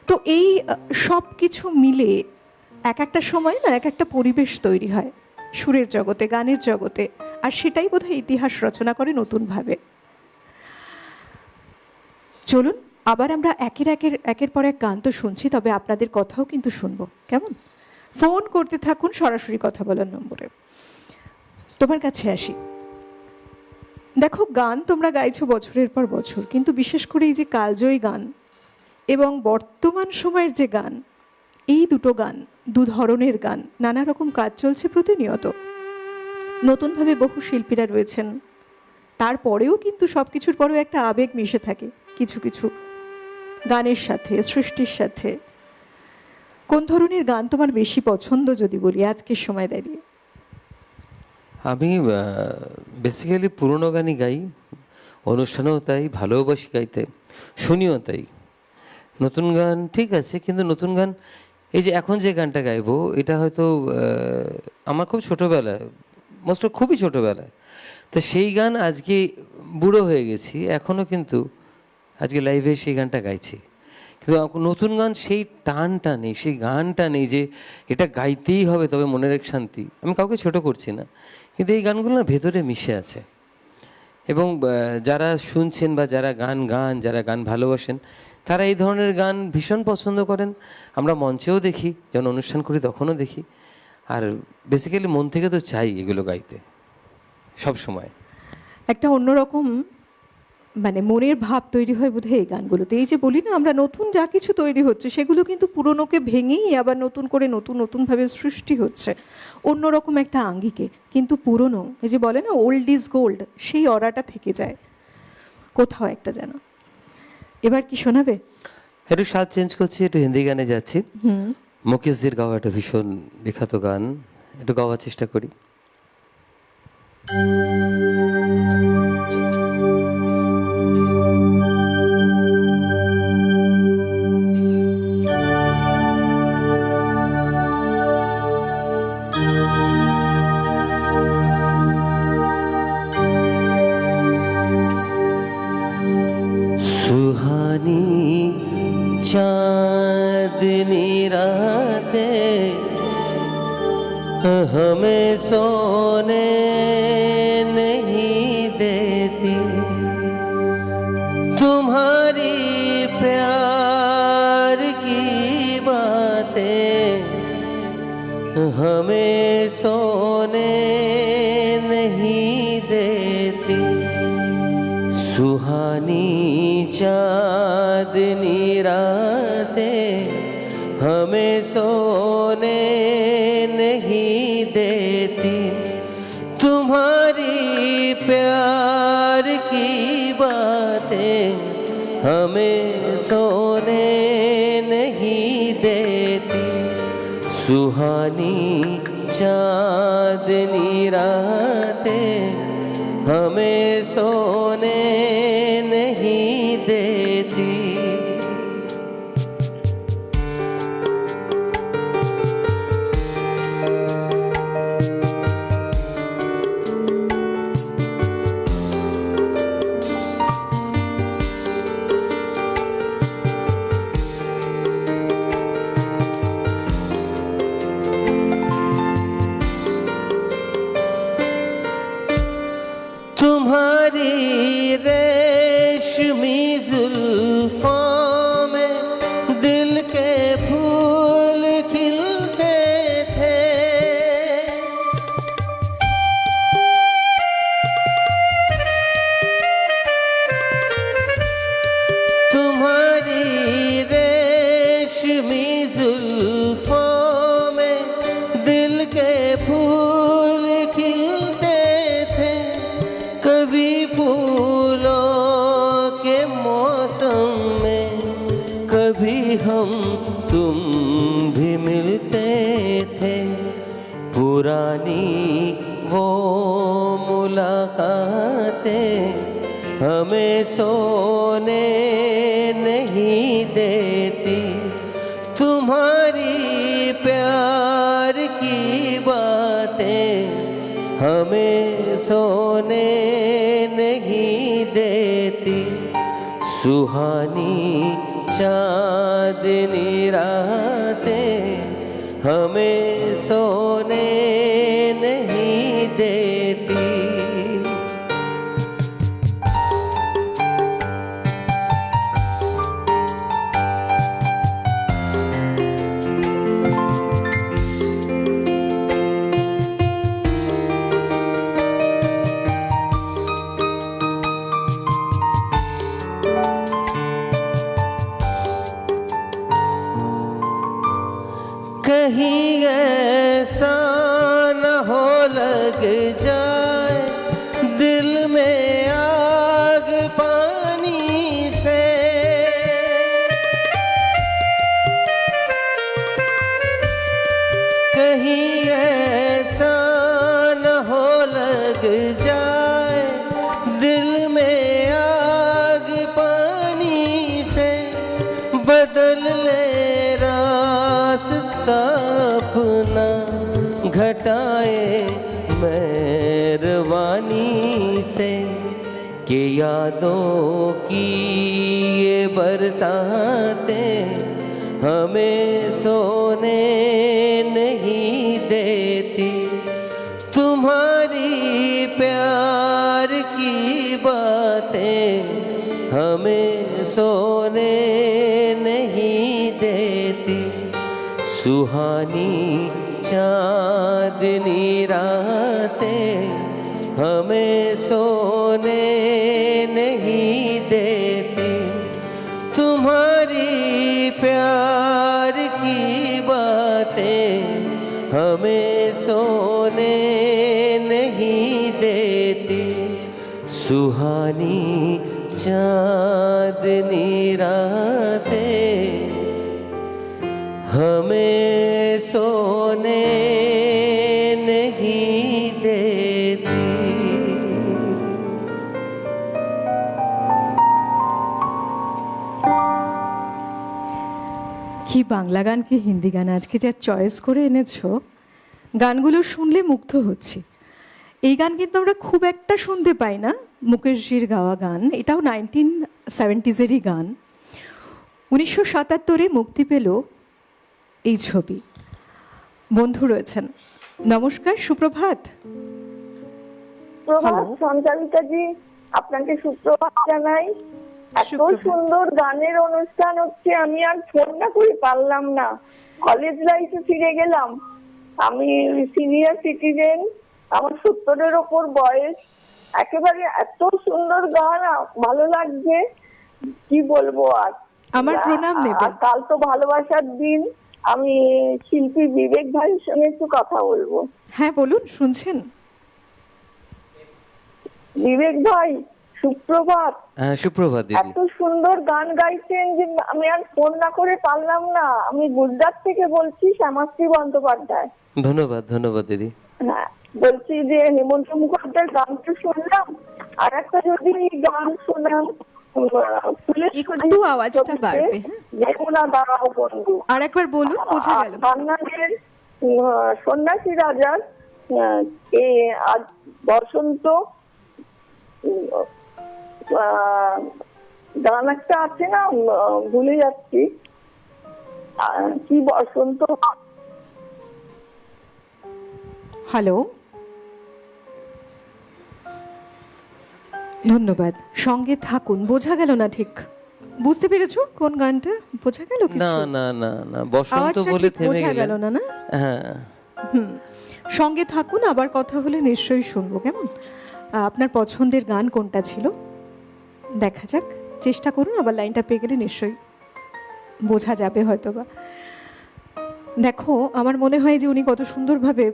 তো এই সব কিছু মিলে এক একটা সময় না এক একটা পরিবেশ তৈরি হয় সুরের জগতে, গানের জগতে, আর সেটাই বোধহয় ইতিহাস রচনা করে নতুনভাবে। চলুন আবার আমরা একের পর এক গান তো শুনছি, তবে আপনাদের কথাও কিন্তু শুনবো, কেমন? ফোন করতে থাকুন সরাসরি কথা বলার নম্বরে। তোমার কাছে আসি। দেখো, গান তোমরা গাইছো বছরের পর বছর, কিন্তু বিশেষ করে এই যে কালজয়ী গান এবং বর্তমান সময়ের যে গান, এই দুটো গান, দু ধরনের গান, নানা রকম কাজ চলছে প্রতিনিয়ত। নতুনভাবে বহু শিল্পীরা রয়েছেন, তারপরেও কিন্তু সব কিছুর পরেও একটা আবেগ মিশে থাকে কিছু কিছু গানের সাথে, সৃষ্টির সাথে। কোন ধরনের গান তোমার বেশি পছন্দ যদি বলি আজকের সময় দাঁড়িয়ে? আমি বেসিক্যালি পুরোনো গানই গাই, অনুষ্ঠানেও তাই, ভালোবাসি গাইতে, শুনিও তাই। নতুন গান ঠিক আছে, কিন্তু নতুন গান এই যে এখন যে গানটা গাইবো, এটা হয়তো আমার খুব ছোটোবেলায়, খুবই ছোটোবেলায়, তো সেই গান আজকে বুড়ো হয়ে গেছি, এখনও কিন্তু আজকে লাইভে সেই গানটা গাইছি। কিন্তু নতুন গান সেই টানটা নেই, সেই গানটা নেই যে এটা গাইতেই হবে তবে মনের এক শান্তি। আমি কাউকে ছোট করছি না, কিন্তু এই গানগুলোর ভেতরে মিশে আছে। এবং যারা শুনছেন বা যারা যারা গান ভালোবাসেন, তারা এই ধরনের গান ভীষণ পছন্দ করেন। আমরা মঞ্চেও দেখি, যখন অনুষ্ঠান করি তখনও দেখি। আর বেসিক্যালি মন থেকে তো চাই এগুলো গাইতে সব সময়। একটা অন্যরকম মানে মনের ভাব তৈরি হয় বোধহয় এই গানগুলোতে। এই যে বলি না আমরা, নতুন যা কিছু তৈরি হচ্ছে সেগুলো কিন্তু পুরনোকে ভেঙেই আবার নতুন করে নতুনভাবে সৃষ্টি হচ্ছে অন্যরকম একটা আঙ্গিকে। কিন্তু পুরনো, এই যে বলে না ওল্ড ইজ গোল্ড, সেই অরাটা থেকে যায় কোথাও একটা যেন। এবার কি শোনাবে? একটু স্বাদ চেঞ্জ করছি, একটু হিন্দি গানে যাচ্ছি। মুকেশজির গাওয়া একটা ভীষণ বিখ্যাত গান, একটু গাওয়ার চেষ্টা করি। सुहानी चांदनी रातें हमें सोने नहीं देती, तुम्हारी प्यार की बातें हमें सोने नहीं देती। सुहानी चांदनी रातें हमें सोने नहीं देती, तुम्हारी प्यार की बातें हमें सोने नहीं देती। सुहानी चांदनी रातें हमें सोने नहीं देती। तुम्हारी रेशमी जुल्फ़ पुरानी वो मुलाकातें हमें सोने नहीं देती, तुम्हारी प्यार की बातें हमें सोने नहीं देती। सुहानी चांदनी रातें हमें सोने नहीं देती। कहीं ऐसा न हो लग जाए दिल में आग पानी से, कहीं ऐसा न हो लग जाए दिल में आग पानी से, बदल ले रास्ता अपना घटाए मेहरबानी से, कि यादों की ये बरसातें हमें सोने नहीं देती, तुम्हारी प्यार की बातें हमें सोने नहीं देती। सुहानी चांदनी रातें हमें सोने नहीं देती, तुम्हारी प्यार की बातें हमें सोने नहीं देती। सुहानी चांदनी रातें हमें सोने नहीं देती। কি বাংলা গান কি হিন্দি গান আজকে যা চয়েস করে এনেছো, গানগুলো শুনলে মুগ্ধ হচ্ছি। এই গান কিন্তু আমরা খুব একটা শুনতে পাই না, মুকেশজির গাওয়া গান। এটাও 1970s-এরই গান। 1977-এ মুক্তি পেল এই ছবি। বন্ধু রয়েছেন, নমস্কার, সুপ্রভাত। প্রভাত সঞ্চালিকাজি, আপনাকে সুপ্রভাত জানাই। এত সুপ্রভাত। সুন্দর গানের অনুষ্ঠান হচ্ছে, আমি আর ফোন না করে পারলাম না। কলেজ লাইফে ফিরে গেলাম। আমি সিনিয়র সিটিজেন, আমার 70-এর ওপর বয়স। একেবারে এত সুন্দর গান, ভালো লাগছে, কি বলবো আর। আমার প্রণাম নেবেন। আর কাল তো ভালোবাসার দিন, আমি শিল্পী বিবেক ভাইয়ের সঙ্গে একটু কথা বলবো। হ্যাঁ বলুন, শুনছেন? বিবেক ভাই, সুপ্রভাত। হ্যাঁ, সুপ্রভাত দিদি। এত সুন্দর গান গাইছেন যে আমি আর ফোন না করে পারলাম না। আমি গুজরাট থেকে বলছি, শ্যামাশ্রী বন্দ্যোপাধ্যায়। ধন্যবাদ ধন্যবাদ দিদি। হ্যাঁ, বলছি যে হেমন্ত মুখোপাধ্যায়ের গানটা শুনলাম, আর একটা যদি গান শোনাম, একটু আওয়াজটা বাড়বে। যমুনা দাঁড়াও বন্ধু। আর একবার বলুন, বোঝা গেল। বাংলাদেশের সন্ন্যাসী রাজার আজ বসন্ত গান একটা আছে না, ভুলে যাচ্ছি কি, বসন্ত। হ্যালো, ধন্যবাদ। সঙ্গে থাকুন। বোঝা গেল না ঠিক, বুঝতে পেরেছো কোন গানটা? বোঝা গেল কিছু? না না না না, বসন্ত আওয়াজটা বলে ঠিক থেমে বোঝা গেল গেলেন। না, না? হ্যাঁ, সঙ্গে থাকুন, আবার কথা হলে নিশ্চয়ই শুনবো, কেমন? আপনার পছন্দের গান কোনটা ছিল দেখা যাক, চেষ্টা করুন। আবার লাইনটা পেয়ে গেলে নিশ্চয়ই বোঝা যাবে হয়তোবা। দেখো, আমার মনে হয় যে উনি কত সুন্দরভাবে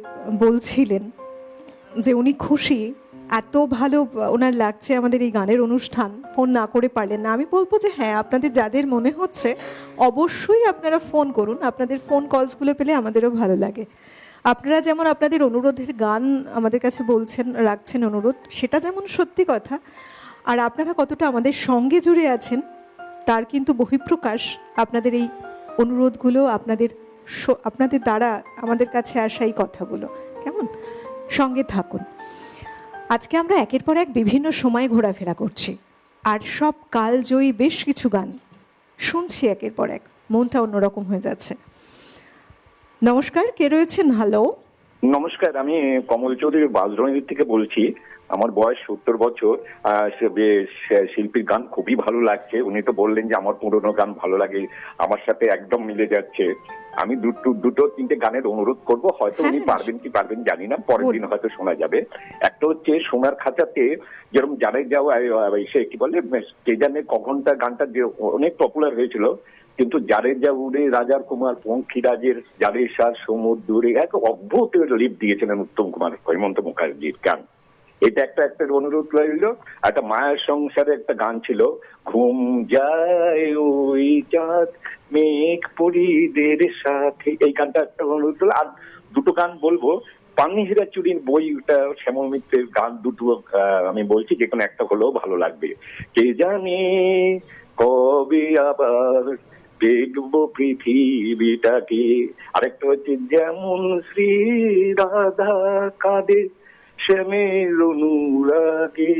বলছিলেন যে উনি খুশি, এত ভালো ওনার লাগছে আমাদের এই গানের অনুষ্ঠান, ফোন না করে পারলেন না। আমি বলবো যে হ্যাঁ, আপনাদের যাদের মনে হচ্ছে অবশ্যই আপনারা ফোন করুন। আপনাদের ফোন কলসগুলো পেলে আমাদেরও ভালো লাগে। আপনারা যেমন আপনাদের অনুরোধের গান আমাদের কাছে বলছেন, রাখছেন অনুরোধ, সেটা যেমন সত্যি কথা, আর আপনারা কতটা আমাদের সঙ্গে জুড়ে আছেন তার কিন্তু বহিঃপ্রকাশ আপনাদের এই অনুরোধগুলো, আপনাদের দ্বারা আমাদের কাছে আসা এই কথাগুলো। কেমন? সঙ্গে থাকুন। আজকে আমরা একের পর এক বিভিন্ন সময়ে ঘোরাফেরা করছি, আর সব কালজয়ী বেশ কিছু গান শুনছি একের পর এক, মনটা অন্যরকম হয়ে যাচ্ছে। নমস্কার, কে রয়েছেন? হ্যালো, নমস্কার, আমি কমল চৌধুরী বাজরঙ্গি থেকে বলছি। আমার বয়স 70 বছর। শিল্পীর গান খুবই ভালো লাগছে। উনি তো বললেন যে আমার পুরোনো গান ভালো লাগে, আমার সাথে একদম মিলে যাচ্ছে। আমি দুটো তিনটে গানের অনুরোধ করব, হয়তো উনি পারবেন কি পারবেন জানি না, পরের দিন হয়তো শোনা যাবে। একটা হচ্ছে সোনার খাঁচাতে, যেরকম জানাই যাওয়া সে কি বলে কে জানে কখনটা গানটা যে অনেক পপুলার হয়েছিল, কিন্তু যারে যা উড়ে রাজার কুমার পঙ্খিরাজের যারে সার সমুদ্রে, এক অদ্ভুত লিপ দিয়েছিলেন উত্তম কুমার, হেমন্ত মুখার্জির গান। এটা একটা অনুরোধ রইল। একটা মায়ের সংসারে একটা গান ছিল, ঘুম যায় ওই চাঁদ মেঘ পরিদের সাথে, এই গানটা একটা অনুরোধ রইল। আর দুটো গান বলবো, পান্নিহিরা চুরির বইটা শ্যামল মিত্রের গান দুটো আমি বলছি, যে কোনো একটা হলেও ভালো লাগবে। কে জানে কবে আবার দেখবো পৃথিবীটাকে। আরেকটা হচ্ছে যেমন শ্রী রাধা কাঁদে শ্যামের অনুরাগে।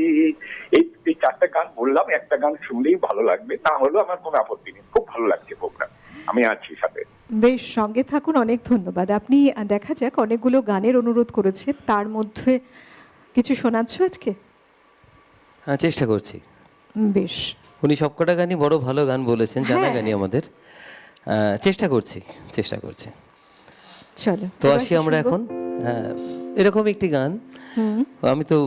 এই চারটা গান বললাম, একটা গান শুনলেই ভালো লাগবে, না হলেও আমার কোনো আপত্তি নেই। খুব ভালো লাগছে প্রোগ্রাম, আমি আছি সাথে। বেশ, সঙ্গে থাকুন। অনেক ধন্যবাদ। আপনি দেখা যাক অনেকগুলো গানের অনুরোধ করেছে, তার মধ্যে কিছু শোনাচ্ছ আজকে? হ্যাঁ, চেষ্টা করছি। বেশ, উনি সবকটা গানই বড় ভালো গান বলেছেন, জানা হ্যাঁ। গানই আমাদের। চেষ্টা করছি। চলো তো এবার আসি কি আমরা শুনবো? এখন। এরকম একটি গান, আমি তো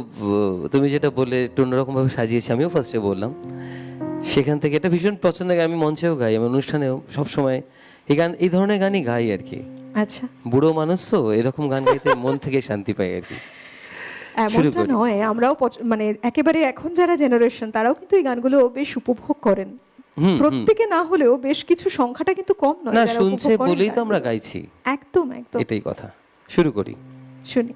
তুমি যেটা বললে একটু অন্যরকমভাবে সাজিয়েছি, আমিও ফার্স্টে বললাম, সেখান থেকে এটা ভীষণ পছন্দের গান। আমি মঞ্চেও গাই, আমি অনুষ্ঠানেও সবসময় এই ধরনের গানই গাই আর কি। আচ্ছা, বুড়ো মানুষ তো এরকম গান গাইতে মন থেকে শান্তি পাই আর কি। শুরু এমনটা করি। নয়, আমরাও মানে একেবারে এখন যারা জেনারেশন তারাও কিন্তু এই গানগুলো বেশ উপভোগ করেন। প্রত্যেকে না হলেও বেশ কিছু, সংখ্যাটা কিন্তু কম নয় না, যারা শুনছে উপভোগ করেন বলেই তো আমরা গানগুলো। গাইছি, একদম একদম। এটাই কথা। শুরু করি। শুনি।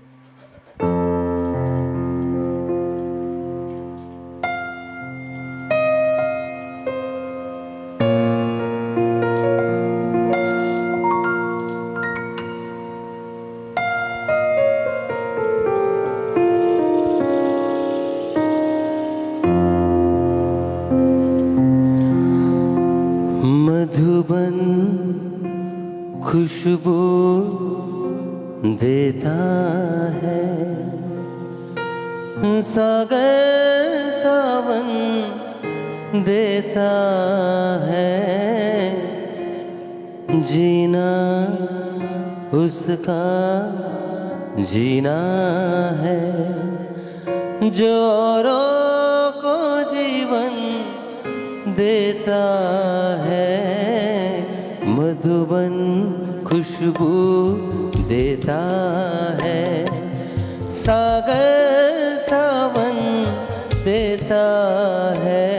मधुबन खुशबू देता है, सागर सावन देता है, जीना उसका जीना है, जो औरों को जीवन देता है। मधुबन खुशबू देता है, सागर सावन देता है,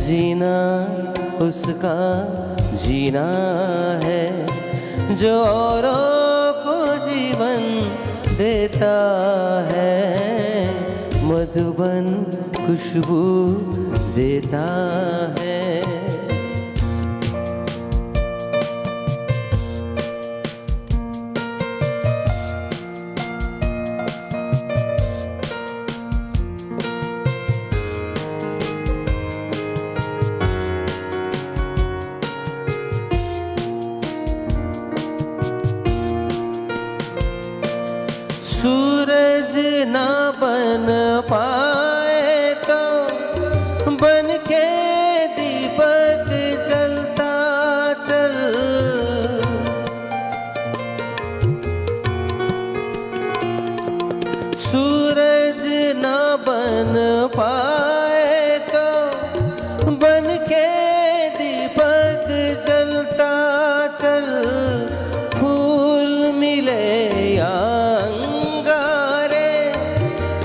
जीना उसका जीना है, जो औरों को जीवन देता है। मधुबन खुशबू देता है। सूरज ना बन पाए तो बन के दीपक जलता चल, सूरज ना बन पाए तो बन के दीपक जलता चल, फूल मिले या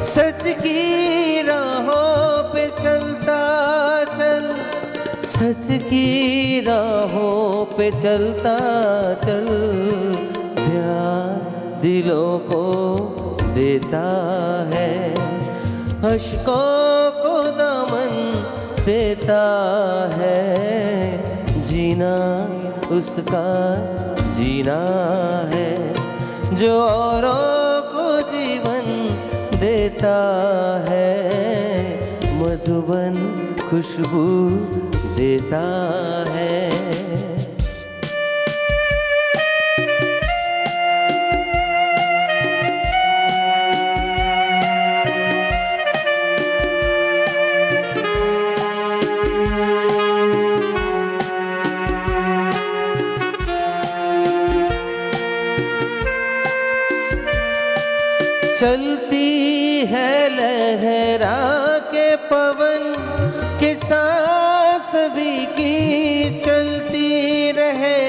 सच की राहों पे चलता चल, सच की राहों पे चलता चल, प्यार दिलों को देता है, अश्कों को दामन देता है, जीना उसका जीना है, जो औरों को जीवन देता है, मधुबन खुशबू देता है। चलती है लहरा के पवन के सांस भी की चलती रहे,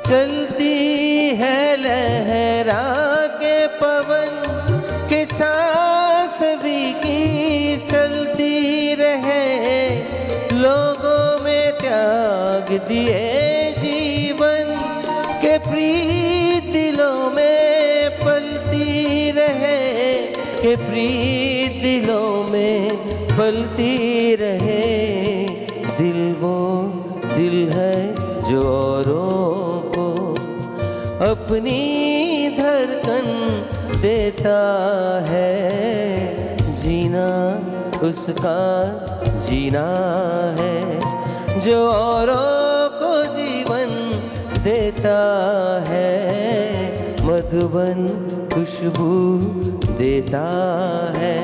चलती है लहरा के पवन के सांस भी की चलती रहे, लोगों में त्याग दिए के प्रीत दिलों में पलती रहे, के प्रीत दिलों में पलती रहे, दिल वो दिल है जो औरों को अपनी धड़कन देता है, जीना उसका जीना है, जो औरों को जीवन देता है, मधुबन खुशबू देता है,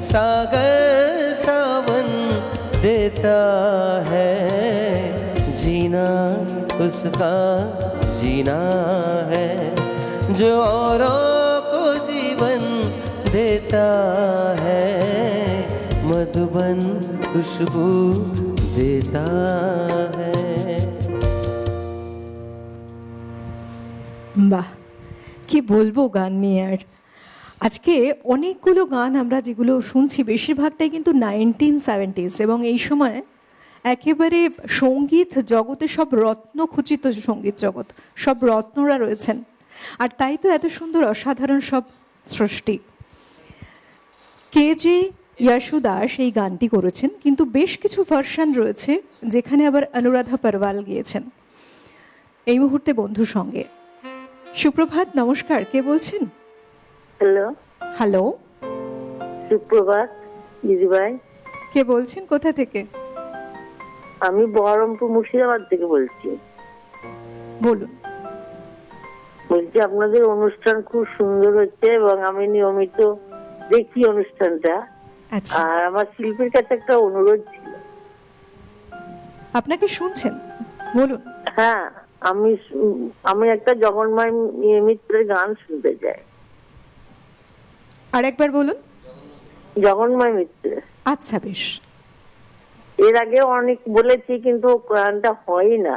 सागर सावन देता है, जीना उसका जीना है, जो औरों को जीवन देता है, मधुबन खुशबू देता है। বাহ, কি বলবো গান নিয়ে। আর আজকে অনেকগুলো গান আমরা যেগুলো শুনছি বেশিরভাগটাই কিন্তু 1970s, এবং এই সময় একেবারে সঙ্গীত জগতে সব রত্নখচিত সঙ্গীত জগৎ, সব রত্নরা রয়েছেন, আর তাই তো এত সুন্দর অসাধারণ সব সৃষ্টি। কে.জে. ইয়াশুদাস এই গানটি করেছেন, কিন্তু বেশ কিছু ভার্সন রয়েছে যেখানে আবার অনুরাধা পারওয়াল গিয়েছেন। এই মুহূর্তে বন্ধুর সঙ্গে। সুপ্রভাত, নমস্কার, কে বলছেন? হ্যালো। হ্যালো, সুপ্রভাত দিদিভাই। কে বলছেন, কোথা থেকে? আমি বহরমপুর মুর্শিদাবাদ থেকে বলছি। বলুন। বলছি আপনাদের অনুষ্ঠান খুব সুন্দর হচ্ছে এবং আমি নিয়মিত দেখি অনুষ্ঠানটা। আচ্ছা, আর আমার শিল্পীর কাছে একটা অনুরোধ ছিল। আপনাকে শুনছেন, বলুন। হ্যাঁ, আমি একটা জগন্মায় মিত্রের গান শুনতে চাই। আর একবার বলুন। জগন্মায় মিত্রের। আচ্ছা, বেশ। এর আগে অনেক বলেছি কিন্তু গানটা হয় না।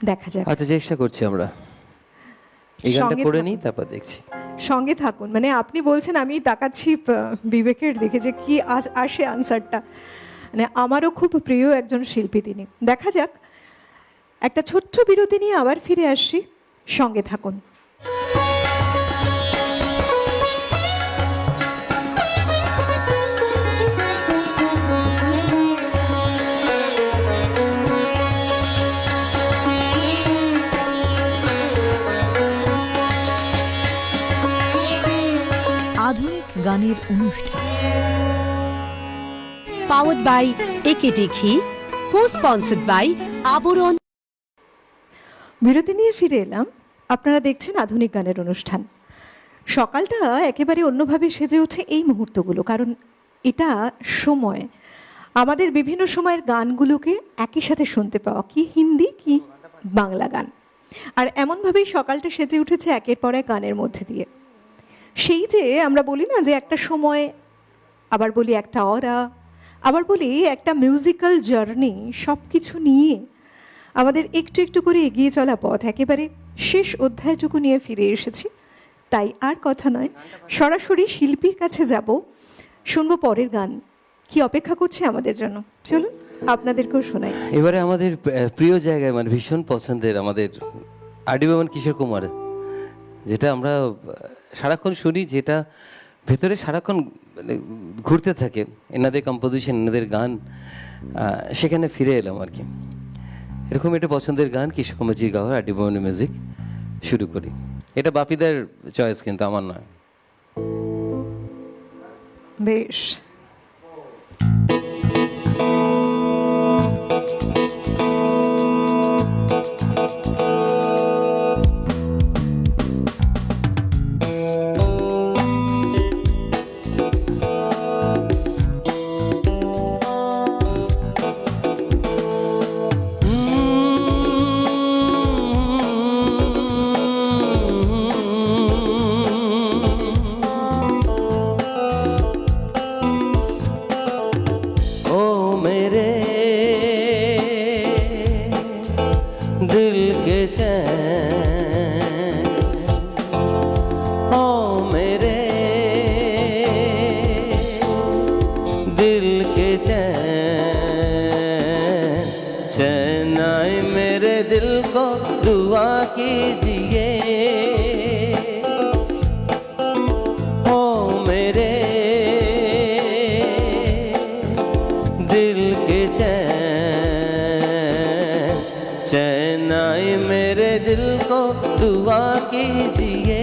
দেখা যাক। আচ্ছা, চেষ্টা করছি আমরা, এই গানটা করে নিই, তারপর দেখছি। সঙ্গে থাকুন, মানে আপনি বলছেন, আমি তাকাচ্ছি বিবেকের দিকে যে কি আসে আনসারটা। মানে আমারও খুব প্রিয় একজন শিল্পী তিনি। দেখা যাক, একটা ছোট্ট বিরতি নিয়ে আবার ফিরে আসছি, সঙ্গে থাকুন। আধুনিক গানের অনুষ্ঠান, পাওয়ার্ড বাই একেডি ঘি, কো-স্পন্সর্ড বাই আবরণ। বিরতি নিয়ে ফিরে এলাম। আপনারা দেখছেন আধুনিক গানের অনুষ্ঠান। সকালটা একেবারে অন্যভাবে সেজে ওঠে এই মুহূর্তগুলো, কারণ এটা সময় আমাদের বিভিন্ন সময়ের গানগুলোকে একই সাথে শুনতে পাওয়া, কি হিন্দি কি বাংলা গান। আর এমনভাবেই সকালটা সেজে উঠেছে একের পর এক গানের মধ্যে দিয়ে। সেই যে আমরা বলি না যে একটা সময়, আবার বলি একটা অরা, আবার বলি একটা মিউজিক্যাল জার্নি, সব কিছু নিয়ে আমাদের একটু একটু করে এগিয়ে চলা পথ, একেবারে শেষ অধ্যায়টুকু নিয়ে ফিরে এসেছি। তাই আর কথা নয়, সরাসরি শিল্পীর কাছে যাব, শুনবো পরের গান। কি অপেক্ষা করছে আমাদের জন্য, চলুন আপনাদেরকেও শোনাই। এবারে আমাদের প্রিয় জায়গায় মানে ভীষণ পছন্দের আমাদের আর.ডি. বর্মন, কিশোর কুমার, যেটা আমরা সারাক্ষণ শুনি, যেটা ভেতরে সারাক্ষণ মানে ঘুরতে থাকে, এনাদের কম্পোজিশন, এনাদের গান, সেখানে ফিরে এলাম আর কি। এরকম একটা পছন্দের গান কিশোর কুমারজির গাওয়া, আর.ডি. বর্মনের মিউজিক, শুরু করি। এটা বাপিদার চয়েস, কিন্তু আমার নয়। বেশ, ओ मेरे दिल के चैन, ओ मेरे दिल के चैन, चैन आए मेरे दिल को दुआ कीजिए। ओ मेरे दिल के चैन, चैन आए मेरे दिल को दुआ कीजिए।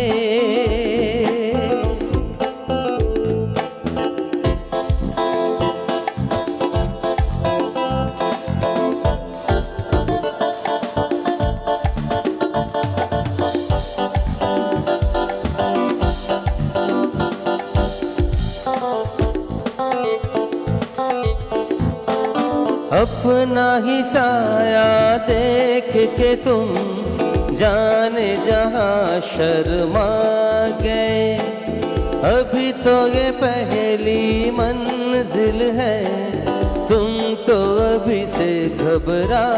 अपना ही साया देख के तुम जाने जहां शर्मा गए, अभी तो ये पहली मंजिल है, तुम तो अभी से घबरा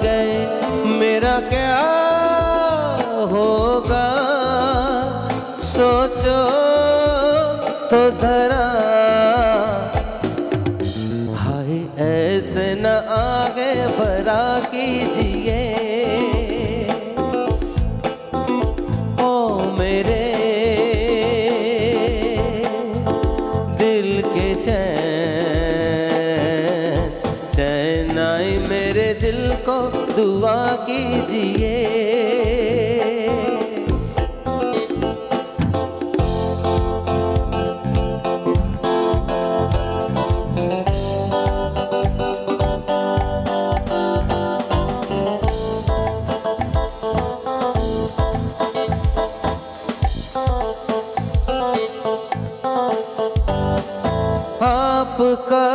गए। मेरा क्या होगा सोचो तो जरा, हाय ऐसे न आगे बढ़ा कीजिए। ओ मेरे दिल के चैन, चैन आए मेरे दिल को दुआ कीजिए। आपका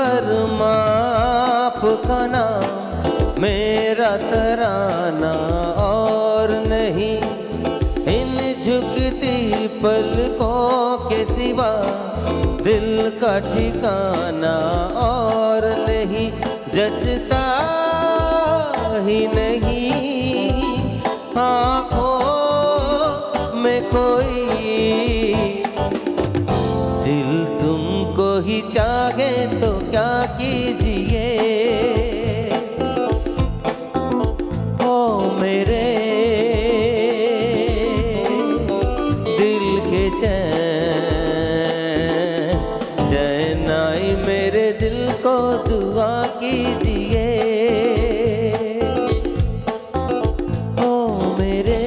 आपका नाम मेरा तराना और नहीं, इन झुकती पलकों के सिवा दिल का ठिकाना और नहीं, जचता ही नहीं आँखों में कोई, दिल तुमको ही चाहे तो क्या कीजिए। ओ मेरे दिल के चैन, चैन आई मेरे दिल को दुआ कीजिए। ओ मेरे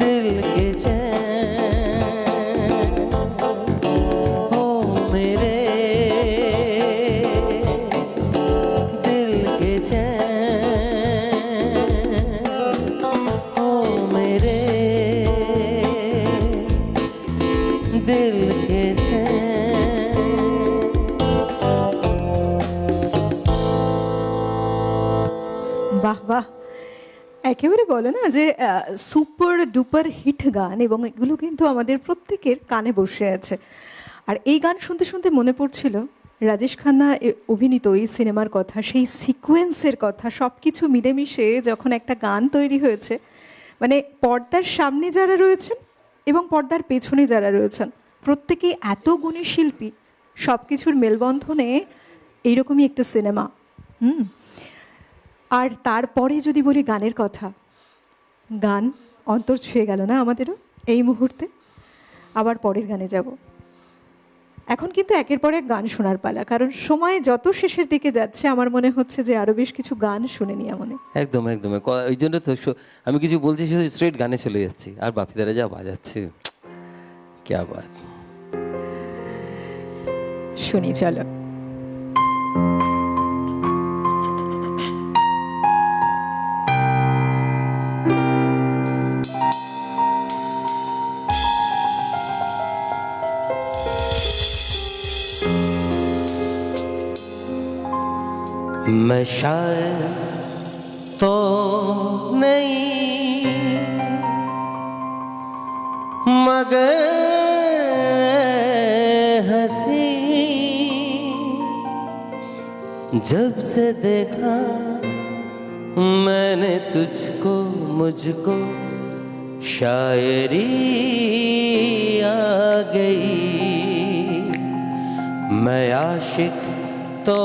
दिल के चैन, ओ मेरे दिल के चैन, ओ मेरे दिल के चैन। বাহ বাহ, একেবারে বলে না যে সুপার ডুপার হিট গান, এবং এগুলো কিন্তু আমাদের প্রত্যেকের কানে বসে আছে। আর এই গান শুনতে শুনতে মনে পড়ছিল রাজেশ খান্না অভিনীত এই সিনেমার কথা, সেই সিকোয়েন্সের কথা, সব কিছু মিলেমিশে যখন একটা গান তৈরি হয়েছে, মানে পর্দার সামনে যারা রয়েছেন এবং পর্দার পেছনে যারা রয়েছেন প্রত্যেকেই এত গুণী শিল্পী, সব কিছুর মেলবন্ধনে এইরকমই একটা সিনেমা। আর তারপরে যদি বলি গানের কথা, গান অন্তর ছুঁয়ে গেল না আমাদেরও এই মুহূর্তে। আবার পরের গানে যাব। এখন কিন্তু একের পর এক গান শোনার পালা, কারণ সময় যত শেষের দিকে যাচ্ছে আমার মনে হচ্ছে যে আরো বেশ কিছু গান শুনে নি মনে। একদম একদম, ওই জন্য তো আমি কিছু বলছি, শুধু স্ট্রেট গানে চলে যাচ্ছি। আর বাপিদারা যা বাজাচ্ছে, ক্যা বাত। শুনি চলো। मैं शायर तो नहीं मगर हंसी, जब से देखा मैंने तुझको मुझको शायरी आ गई। मैं आशिक तो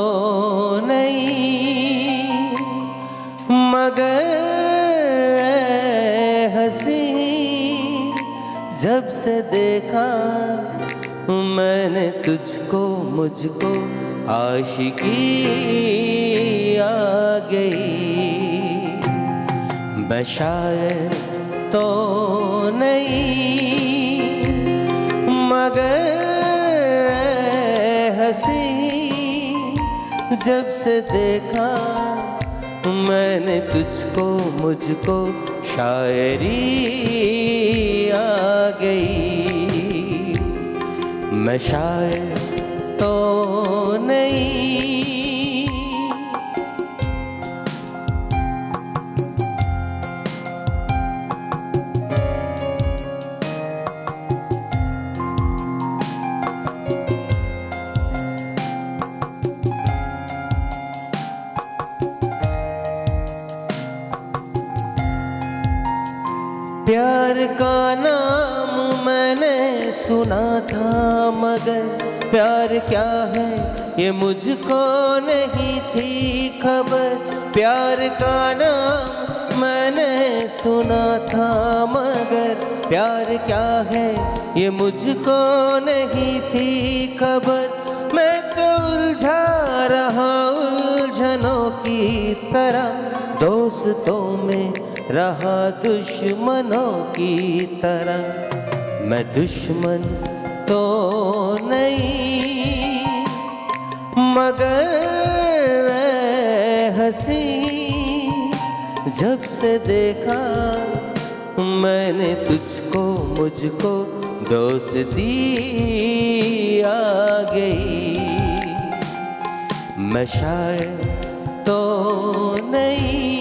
नहीं मगर हंसी, जब से देखा मैंने तुझको मुझको आशिकी आ गई। मैं शायर तो नहीं मगर हंसी, जब से देखा मैंने तुझको मुझको शायरी आ गई। मैं शायर तो नहीं। प्यार का नाम मैंने सुना था मगर प्यार क्या है ये मुझको नहीं थी खबर। प्यार का नाम मैंने सुना था मगर प्यार क्या है ये मुझको नहीं थी खबर। मैं तो उलझा रहा उलझनों की तरह, दोस्तों में रहा दुश्मनों की तरह। मैं दुश्मन तो नहीं मगर हंसी, जब से देखा मैंने तुझको मुझको दोस्ती आ गई। मैं शायर तो नहीं।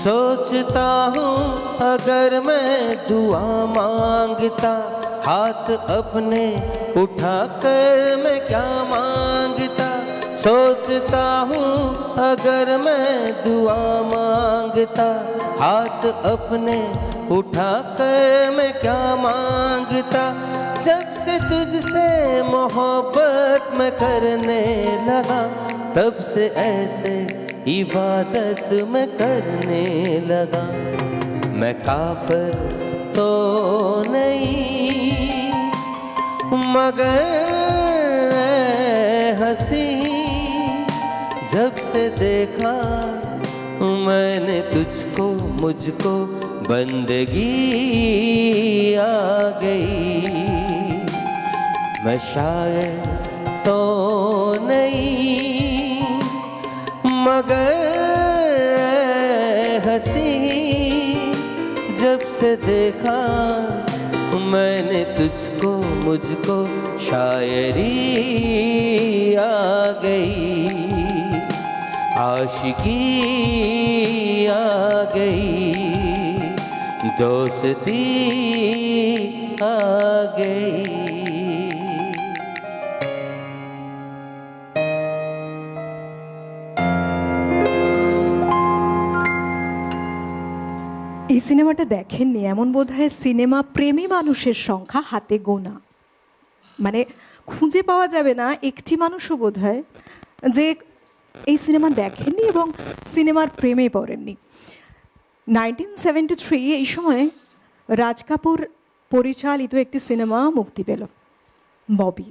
सोचता हूँ अगर मैं दुआ मांगता, हाथ अपने उठाकर मैं क्या मांगता। सोचता हूँ अगर मैं दुआ मांगता, हाथ अपने उठाकर मैं क्या मांगता। जब से तुझसे मोहब्बत मैं करने लगा, तब से ऐसे इबादत मैं करने लगा। मैं काफिर तो नहीं मगर हंसी, जब से देखा मैंने तुझको मुझको बंदगी आ गई। मैं शायर तो नहीं मगर हंसी, जब से देखा मैंने तुझको मुझको शायरी आ गई। आशिकी आ गई, दोस्ती आ गई। এই সিনেমাটা দেখেননি এমন বোধহয় সিনেমা প্রেমী মানুষের সংখ্যা হাতে গোনা, মানে খুঁজে পাওয়া যাবে না একটি মানুষও বোধহয় যে এই সিনেমা দেখেননি এবং সিনেমার প্রেমে পড়েননি। 1973 এই সময় রাজ কাপুর পরিচালিত একটি সিনেমা মুক্তি পেল, ববি।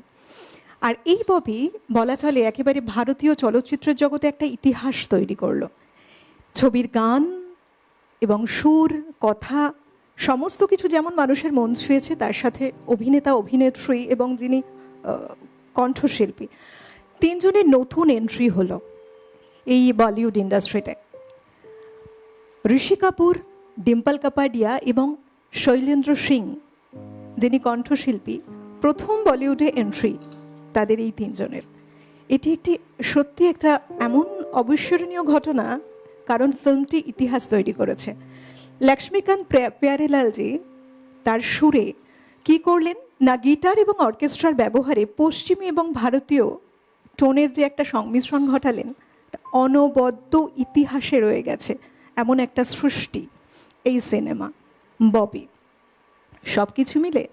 আর এই ববি বলা চলে একেবারে ভারতীয় চলচ্চিত্রের জগতে একটা ইতিহাস তৈরি করলো। ছবির গান এবং সুর, কথা সমস্ত কিছু যেমন মানুষের মন ছুঁয়েছে, তার সাথে অভিনেতা, অভিনেত্রী এবং যিনি কণ্ঠশিল্পী, তিনজনের নতুন এন্ট্রি হলো এই বলিউড ইন্ডাস্ট্রিতে। ঋষি কাপুর, ডিম্পল কাপাডিয়া এবং শৈলেন্দ্র সিং যিনি কণ্ঠশিল্পী, প্রথম বলিউডে এন্ট্রি তাদের এই তিনজনের। এটি একটি সত্যি একটা এমন অবিস্মরণীয় ঘটনা, কারণ ফিল্মটি ইতিহাস তৈরি করেছে। লক্ষ্মীকান্ত প্যারেলালজি তার সুরে কি করলেন না, গিটার এবং অর্কেস্ট্রার ব্যবহারে পশ্চিমী এবং ভারতীয় টোনের যে একটা সংমিশ্রণ ঘটালেন, অনবদ্য ইতিহাসে রয়ে গেছে এমন একটা সৃষ্টি এই সিনেমা ববি। সব কিছু মিলে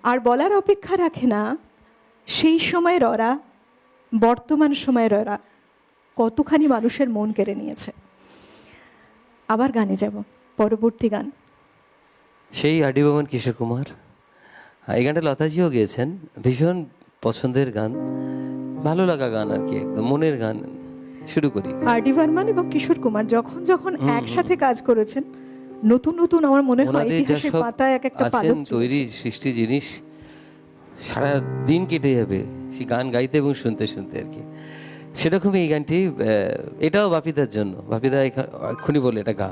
আর বলার অপেক্ষা রাখে না সেই সময়ের ওরা, বর্তমান সময়ের ওরা কতখানি মানুষের মন কেড়ে নিয়েছে। আবার গানে যাব, পরবর্তী গান সেই আর.ডি. বর্মন, কিশোর কুমার। এই গানটা লতাজিও গেয়েছেন, ভীষণ পছন্দের গান, ভালো লাগা গান আর কি, একদম মনের গান। শুরু করি। আর.ডি. বর্মন এবং কিশোর কুমার যখন যখন একসাথে কাজ করেছেন, নতুন নতুন আমার মনে হয় ইতিহাসের পাতায় এক একটা পালক তৈরি সৃষ্টি জিনিস সারা দিন কেটে যাবে সেই গান গাইতে এবং শুনতে শুনতে আর কি। সেরকমই এই গানটি, এটাও বাপিদার জন্য। বাপিদা এক্ষুনি বলে এটা গা,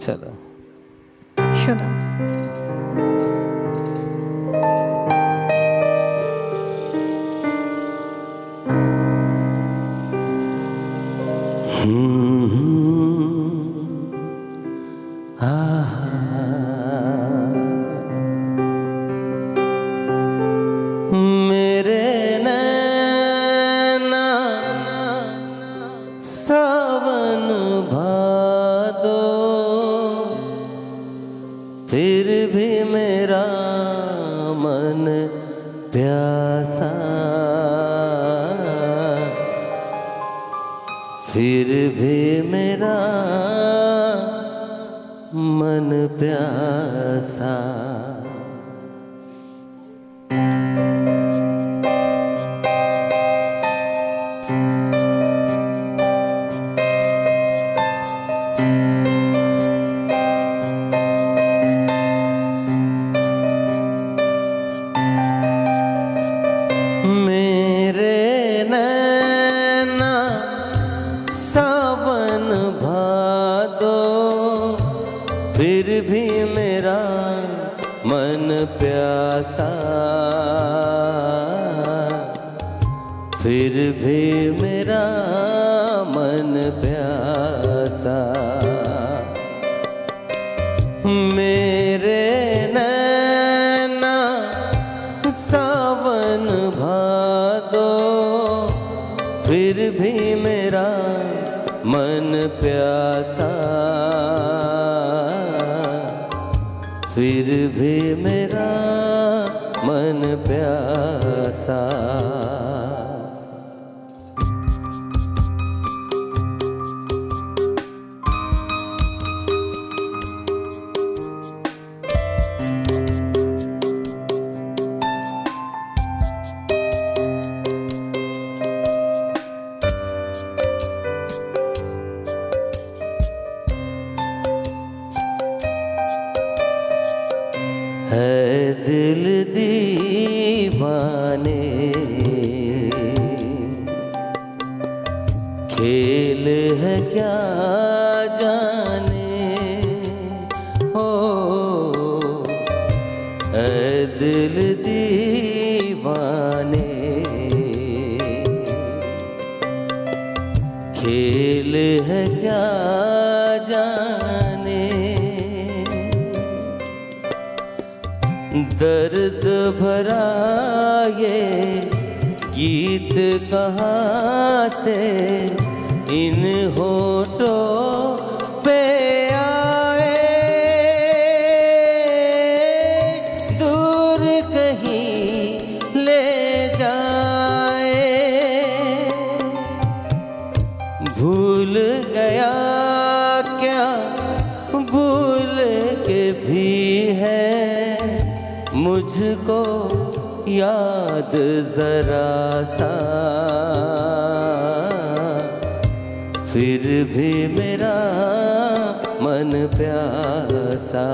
চলো শোনা। मेरे नैना सावन भादो, फिर भी मेरा मन प्यासा, फिर भी मेरा मन प्यासा। मेरे नैना सावन भादो, फिर भी मेरा मन प्यासा, फिर भी मेरा मन प्यासा। मेरे नैना सावन भादो, फिर भी मेरा मन प्यासा, फिर भी मेरा मन प्यासा। है दिल दीवाने, खेल है क्या जाने, हो है दिल दीवाने। दिल है क्या जाने, दर्द भरा ये गीत कहाँ से इन होठों पे आए, दूर कहीं ले जाए। भूल गया क्या भूल के भी है मुझको याद जरा सा, फिर भी मेरा मन प्यासा।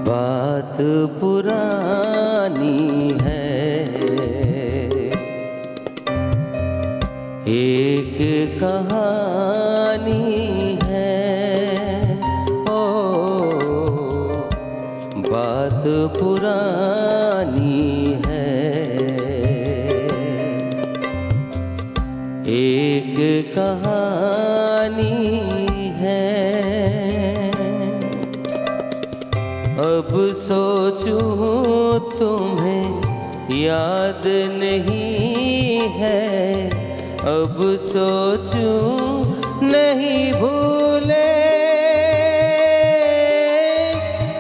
बात पुरानी है, एक कहानी है, ओ बात पुरानी है, एक कहानी है। अब सोचूं तुम्हें याद नहीं है, अब सोचूं नहीं भूले,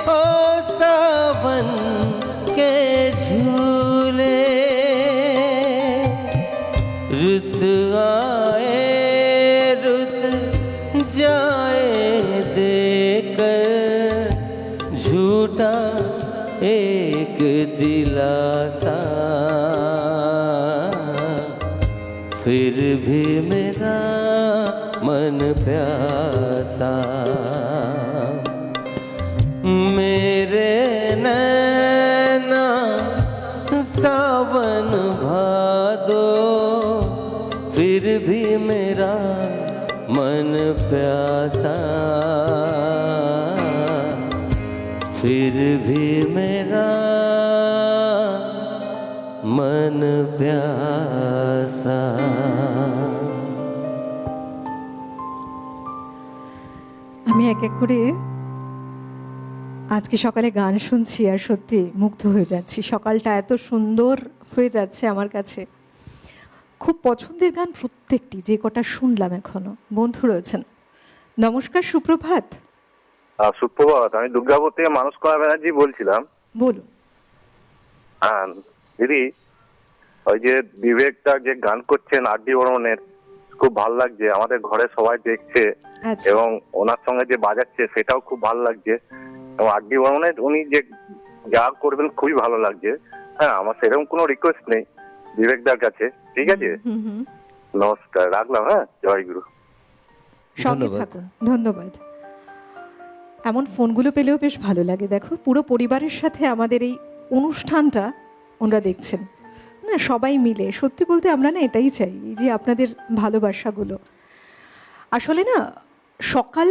ओ सावन के झूले। रुत आए रुत जाए देकर झूठा एक दिलासा, फिर भी मेरा मन प्यासा। मेरे नैना सावन भादो, फिर भी मेरा मन प्यासा, फिर भी मेरा मन प्यासा। আমি এক এক করে আজকে সকালে গান শুনছি আর সত্যি মুগ্ধ হয়ে যাচ্ছি। সকালটা এত সুন্দর হয়ে যাচ্ছে আমার কাছে। খুব পছন্দের গান প্রত্যেকটি, যে কটা শুনলাম এখনো। বন্ধু রয়েছেন, নমস্কার, সুপ্রভাত। সুপ্রভাত, আমি দুর্গাপুর থেকে মানস কুমার ব্যানার্জি বলছিলাম। বলুন। দিদি, ওই যে বিবেকটা যে গান করছেন আর.ডি. বর্মনের, খুব ভালো লাগছে। আমাদের ঘরে সবাই দেখছে আচ্ছা। এবং ওনার সঙ্গে যে বাজাচ্ছে সেটাও খুব ভালো লাগছে। এবং আর.ডি. বর্মনের উনি যে যা করবেন খুবই ভালো লাগছে। হ্যাঁ, আমার সেরকম কোনো রিকোয়েস্ট নেই বিবেকদার কাছে। ঠিক আছে, নমস্কার, রাখলাম। হ্যাঁ, জয় গুরু। সঙ্গে থাকুন, ধন্যবাদ। এমন ফোনগুলো পেলেও বেশ ভালো লাগে। দেখো, পুরো পরিবারের সাথে আমাদের এই অনুষ্ঠানটা ওনারা দেখছেন না, সবাই মিলে। সত্যি বলতে আমরা না এটাই চাই, যে আপনাদের ভালোবাসাগুলো। আসলে না সকাল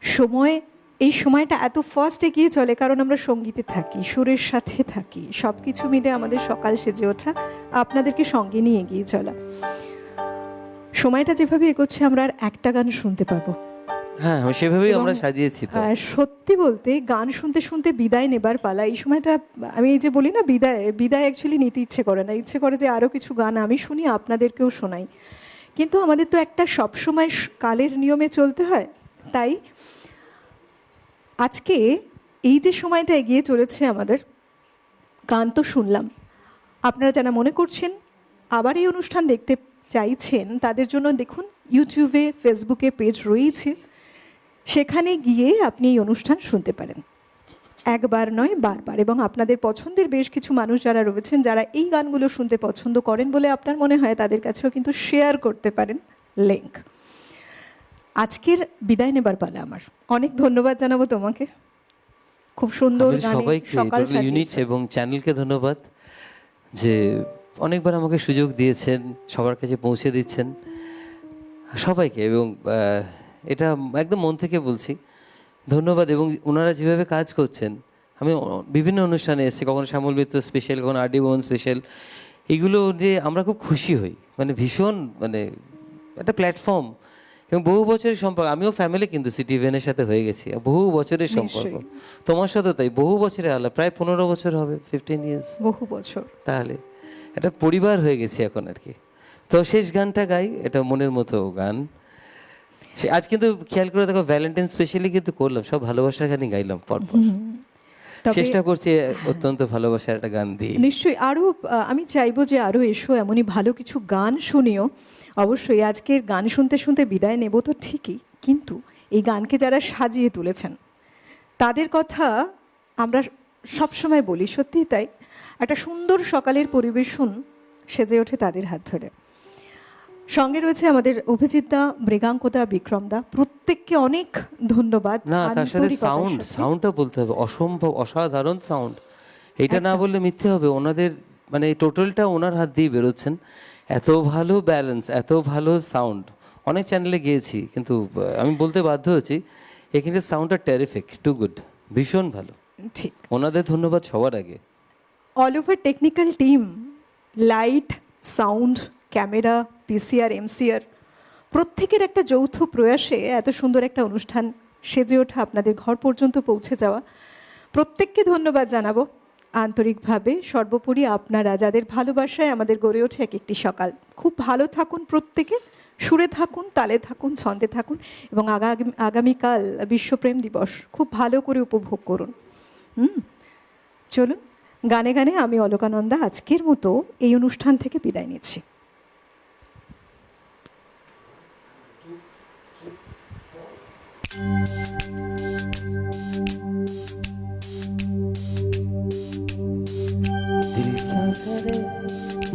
সময়, এই সময়টা এত ফাস্ট এগিয়ে চলে কারণ আমরা সঙ্গীতে থাকি, সুরের সাথে থাকি, সব কিছু মিলে আমাদের সকাল সেজে ওঠা, আপনাদেরকে সঙ্গে নিয়ে এগিয়ে চলা। সময়টা যেভাবে এগোচ্ছে আমরা আর একটা গান শুনতে পারবো। হ্যাঁ, সেভাবেই আমরা সাজিয়েছি তো। সত্যি বলতে গান শুনতে শুনতে বিদায় নেবার পালা। এই সময়টা আমি এই যে বলি না, বিদায় অ্যাকচুয়ালি নিতে ইচ্ছে করে না, ইচ্ছে করে যে আরও কিছু গান আমি শুনি, আপনাদেরকেও শোনাই। কিন্তু আমাদের তো একটা সবসময় কালের নিয়মে চলতে হয়। তাই আজকে এই যে সময়টা এগিয়ে চলেছে আমাদের, গান তো শুনলাম। আপনারা যারা মনে করছেন আবার এই অনুষ্ঠান দেখতে চাইছেন, তাদের জন্য দেখুন ইউটিউবে, ফেসবুকে পেজ রয়েছে, সেখানে গিয়ে আপনি এই অনুষ্ঠান শুনতে পারেন, একবার নয় বারবার। এবং আপনাদের পছন্দের বেশ কিছু মানুষ যারা রয়েছেন, যারা এই গানগুলো শুনতে পছন্দ করেন বলে আপনার মনে হয়, তাদের কাছেও কিন্তু শেয়ার করতে পারেন লিঙ্ক। আজকের বিদায় নেবার পালা আমার। অনেক ধন্যবাদ জানাবো তোমাকে, খুব সুন্দর গানে সকাল ইউনিট এবং চ্যানেলকে ধন্যবাদ। যে অনেকবার আমাকে সুযোগ দিয়েছেন, সবার কাছে পৌঁছে দিচ্ছেন সবাইকে, এবং এটা একদম মন থেকে বলছি ধন্যবাদ। এবং ওনারা যেভাবে কাজ করছেন, আমি বিভিন্ন অনুষ্ঠানে এসেছি, কখনো শ্যামল মিত্র স্পেশাল, কখনো আর ডি বর্মন স্পেশাল, এগুলো দিয়ে আমরা খুব খুশি হই, মানে ভীষণ, মানে একটা প্ল্যাটফর্ম এবং বহু বছরের সম্পর্ক। আমিও ফ্যামিলি কিন্তু সিটিভেনের সাথে হয়ে গেছি, বহু বছরের সম্পর্ক। তোমার সাথে তাই বহু বছরের আলাপ, প্রায় 15 বছর হবে, 15 ইয়ার্স, বহু বছর। তাহলে একটা পরিবার হয়ে গেছি এখন আর কি। তো শেষ গানটা গাই, এটা মনের মতো গান। আজ কিন্তু খেয়াল করে দেখো, ভ্যালেন্টাইন স্পেশালি কিন্তু করলাম, সব ভালোবাসার গানই গাইলাম পরপর। চেষ্টা করছি অত্যন্ত ভালোবাসার একটা গান দিয়ে। নিশ্চয়ই আরও আমি চাইবো যে আরও এসো, এমনই ভালো কিছু গান শুনিও। অবশ্যই আজকের গান শুনতে শুনতে বিদায় নেব তো ঠিকই, কিন্তু এই গানকে যারা সাজিয়ে তুলেছেন তাদের কথা আমরা সবসময় বলি, সত্যিই তাই। একটা সুন্দর সকালের পরিবেশন সেজে ওঠে তাদের হাত ধরে। সঙ্গে রয়েছে আমাদের অভিজিৎদা, মৃগাঙ্কদা, বিক্রমদা, প্রত্যেককে অনেক ধন্যবাদ। না, তার সাথে সাউন্ডটা বলতে হবে, অসম্ভব অসাধারণ সাউন্ড। এটা না বললে মিথ্যে হবে। ওনাদের মানে টোটালটা ওনার হাত দিয়ে বেরোচ্ছেন, এত ভালো ব্যালেন্স, এত ভালো সাউন্ড। অনেক চ্যানেলে গিয়েছি, কিন্তু আমি বলতে বাধ্য হচ্ছি এখানে সাউন্ডটা টেরিফিক, টু গুড, ভীষণ ভালো। ঠিক, ওনাদের ধন্যবাদ সবার আগে। All over technical team, light, sound, camera, PCR, MCR, প্রত্যেকের একটা যৌথ প্রয়াসে এত সুন্দর একটা অনুষ্ঠান সেজে ওঠা, আপনাদের ঘর পর্যন্ত পৌঁছে যাওয়া, প্রত্যেককে ধন্যবাদ জানাবো আন্তরিকভাবে। সর্বোপরি আপনারা যাদের ভালোবাসায় আমাদের গড়ে ওঠে এক একটি সকাল। খুব ভালো থাকুন প্রত্যেকে, সুরে থাকুন, তালে থাকুন, ছন্দে থাকুন, এবং আগামীকাল বিশ্বপ্রেম দিবস খুব ভালো করে উপভোগ করুন। চলুন, গানে গানে আমি অলকানন্দা আজকের মতো এই অনুষ্ঠান থেকে বিদায় নিচ্ছি। दिल क्या करे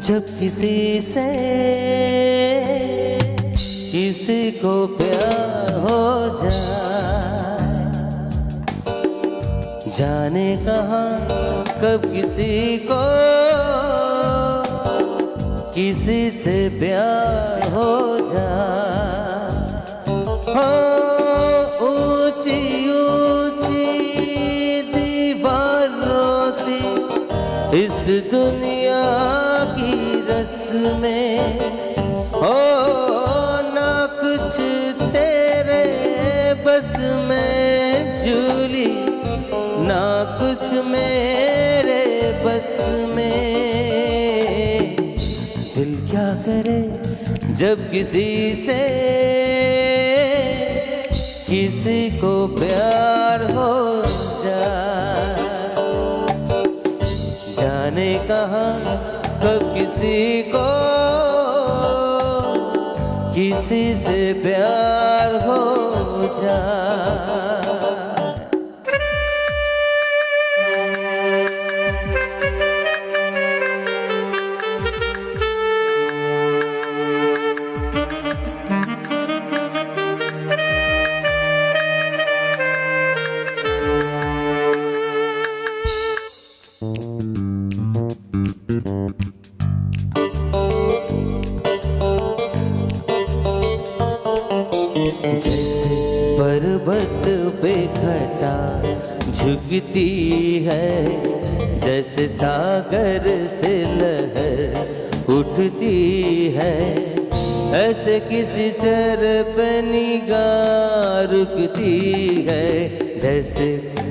जब किसी से किसी को प्यार हो जाए, जाने कहाँ कब किसी को किसी से प्यार हो जाए। हो ऊंची ऊंची दीवारों से इस दुनिया की रस्में, हो ना कुछ तेरे बस में झूली, ना कुछ मेरे बस में। दिल क्या करे जब किसी से किसी को प्यार हो जाए, जाने कहाँ कब किसी को किसी से प्यार हो जाए। जैसे पर्वत पे घटा झुकती है, जैसे सागर से लहर उठती है, ऐसे किसी चर पे निगाह रुकती है। जैसे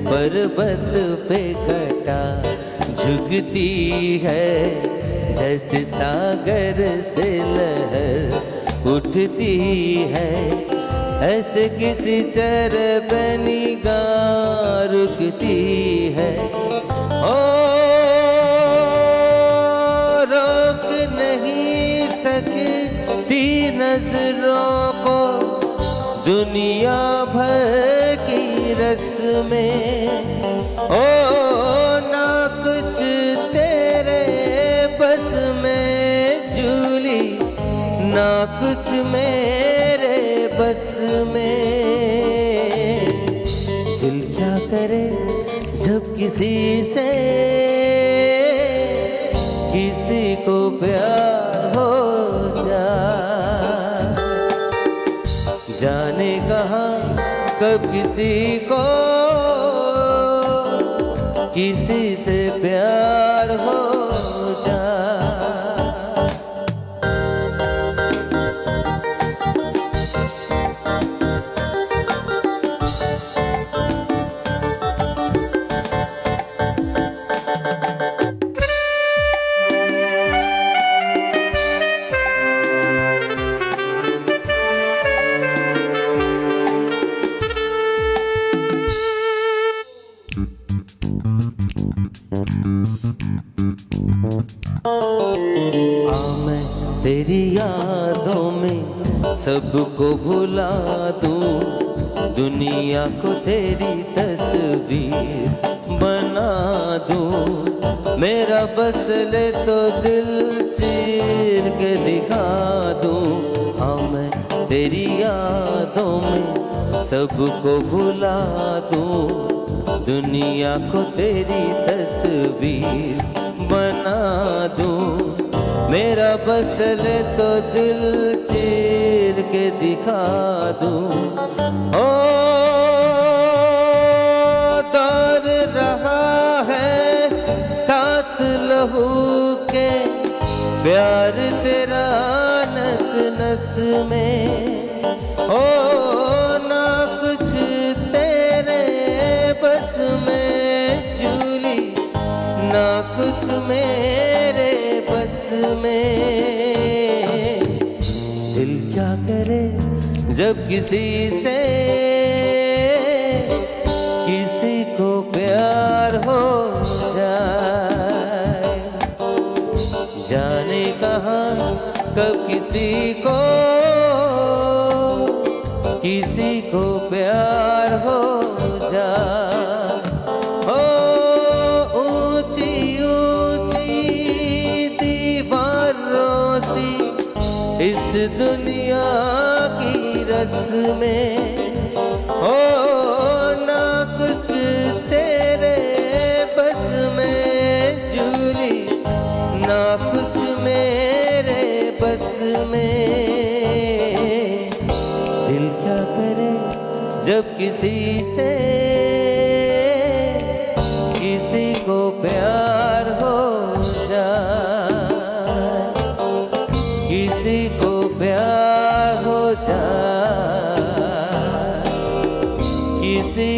पर्वत पे घटा झुकती है, जैसे सागर से लहर उठती है, ऐसे किसी चर पे निगाह रुकती है। ओ रोक नहीं सकती नजरों को दुनिया भर की रस्में, ओ ना कुछ तेरे बस में झूली, ना कुछ मेरे बस में। दिल क्या करे जब किसी से प्यार हो जाए, जाने कहाँ कब किसी से प्यार हो जाए। मैं तेरी यादों में सबको भुला दूं, दुनिया को तेरी तस्वीर बना दूं। मेरा बस ले तो दिल चीर के दिखा दूं। हाँ मैं तेरी यादों में सबको भुला दूं, दुनिया को तेरी तस्वीर बना दूं। मेरा बस ले तो दिल चीर के दिखा दूं। ओ दौड़ रहा है साथ लहू के, प्यार तेरा नस नस में। ओ ना कुछ तेरे बस में झूली, ना कुछ मेरे बस में। दिल क्या करे जब किसी को प्यार हो जाए, जाने कहाँ कब किसी को प्यार हो जाए। ओ ऊंची ऊंची दीवारों सी इस दुनिया की रस्में, ओ ना कुछ तेरे बस में झूली, ना कुछ मेरे बस में। दिल क्या करे जब किसी को प्यार हो जाए, किसी को प्यार हो जाए, किसी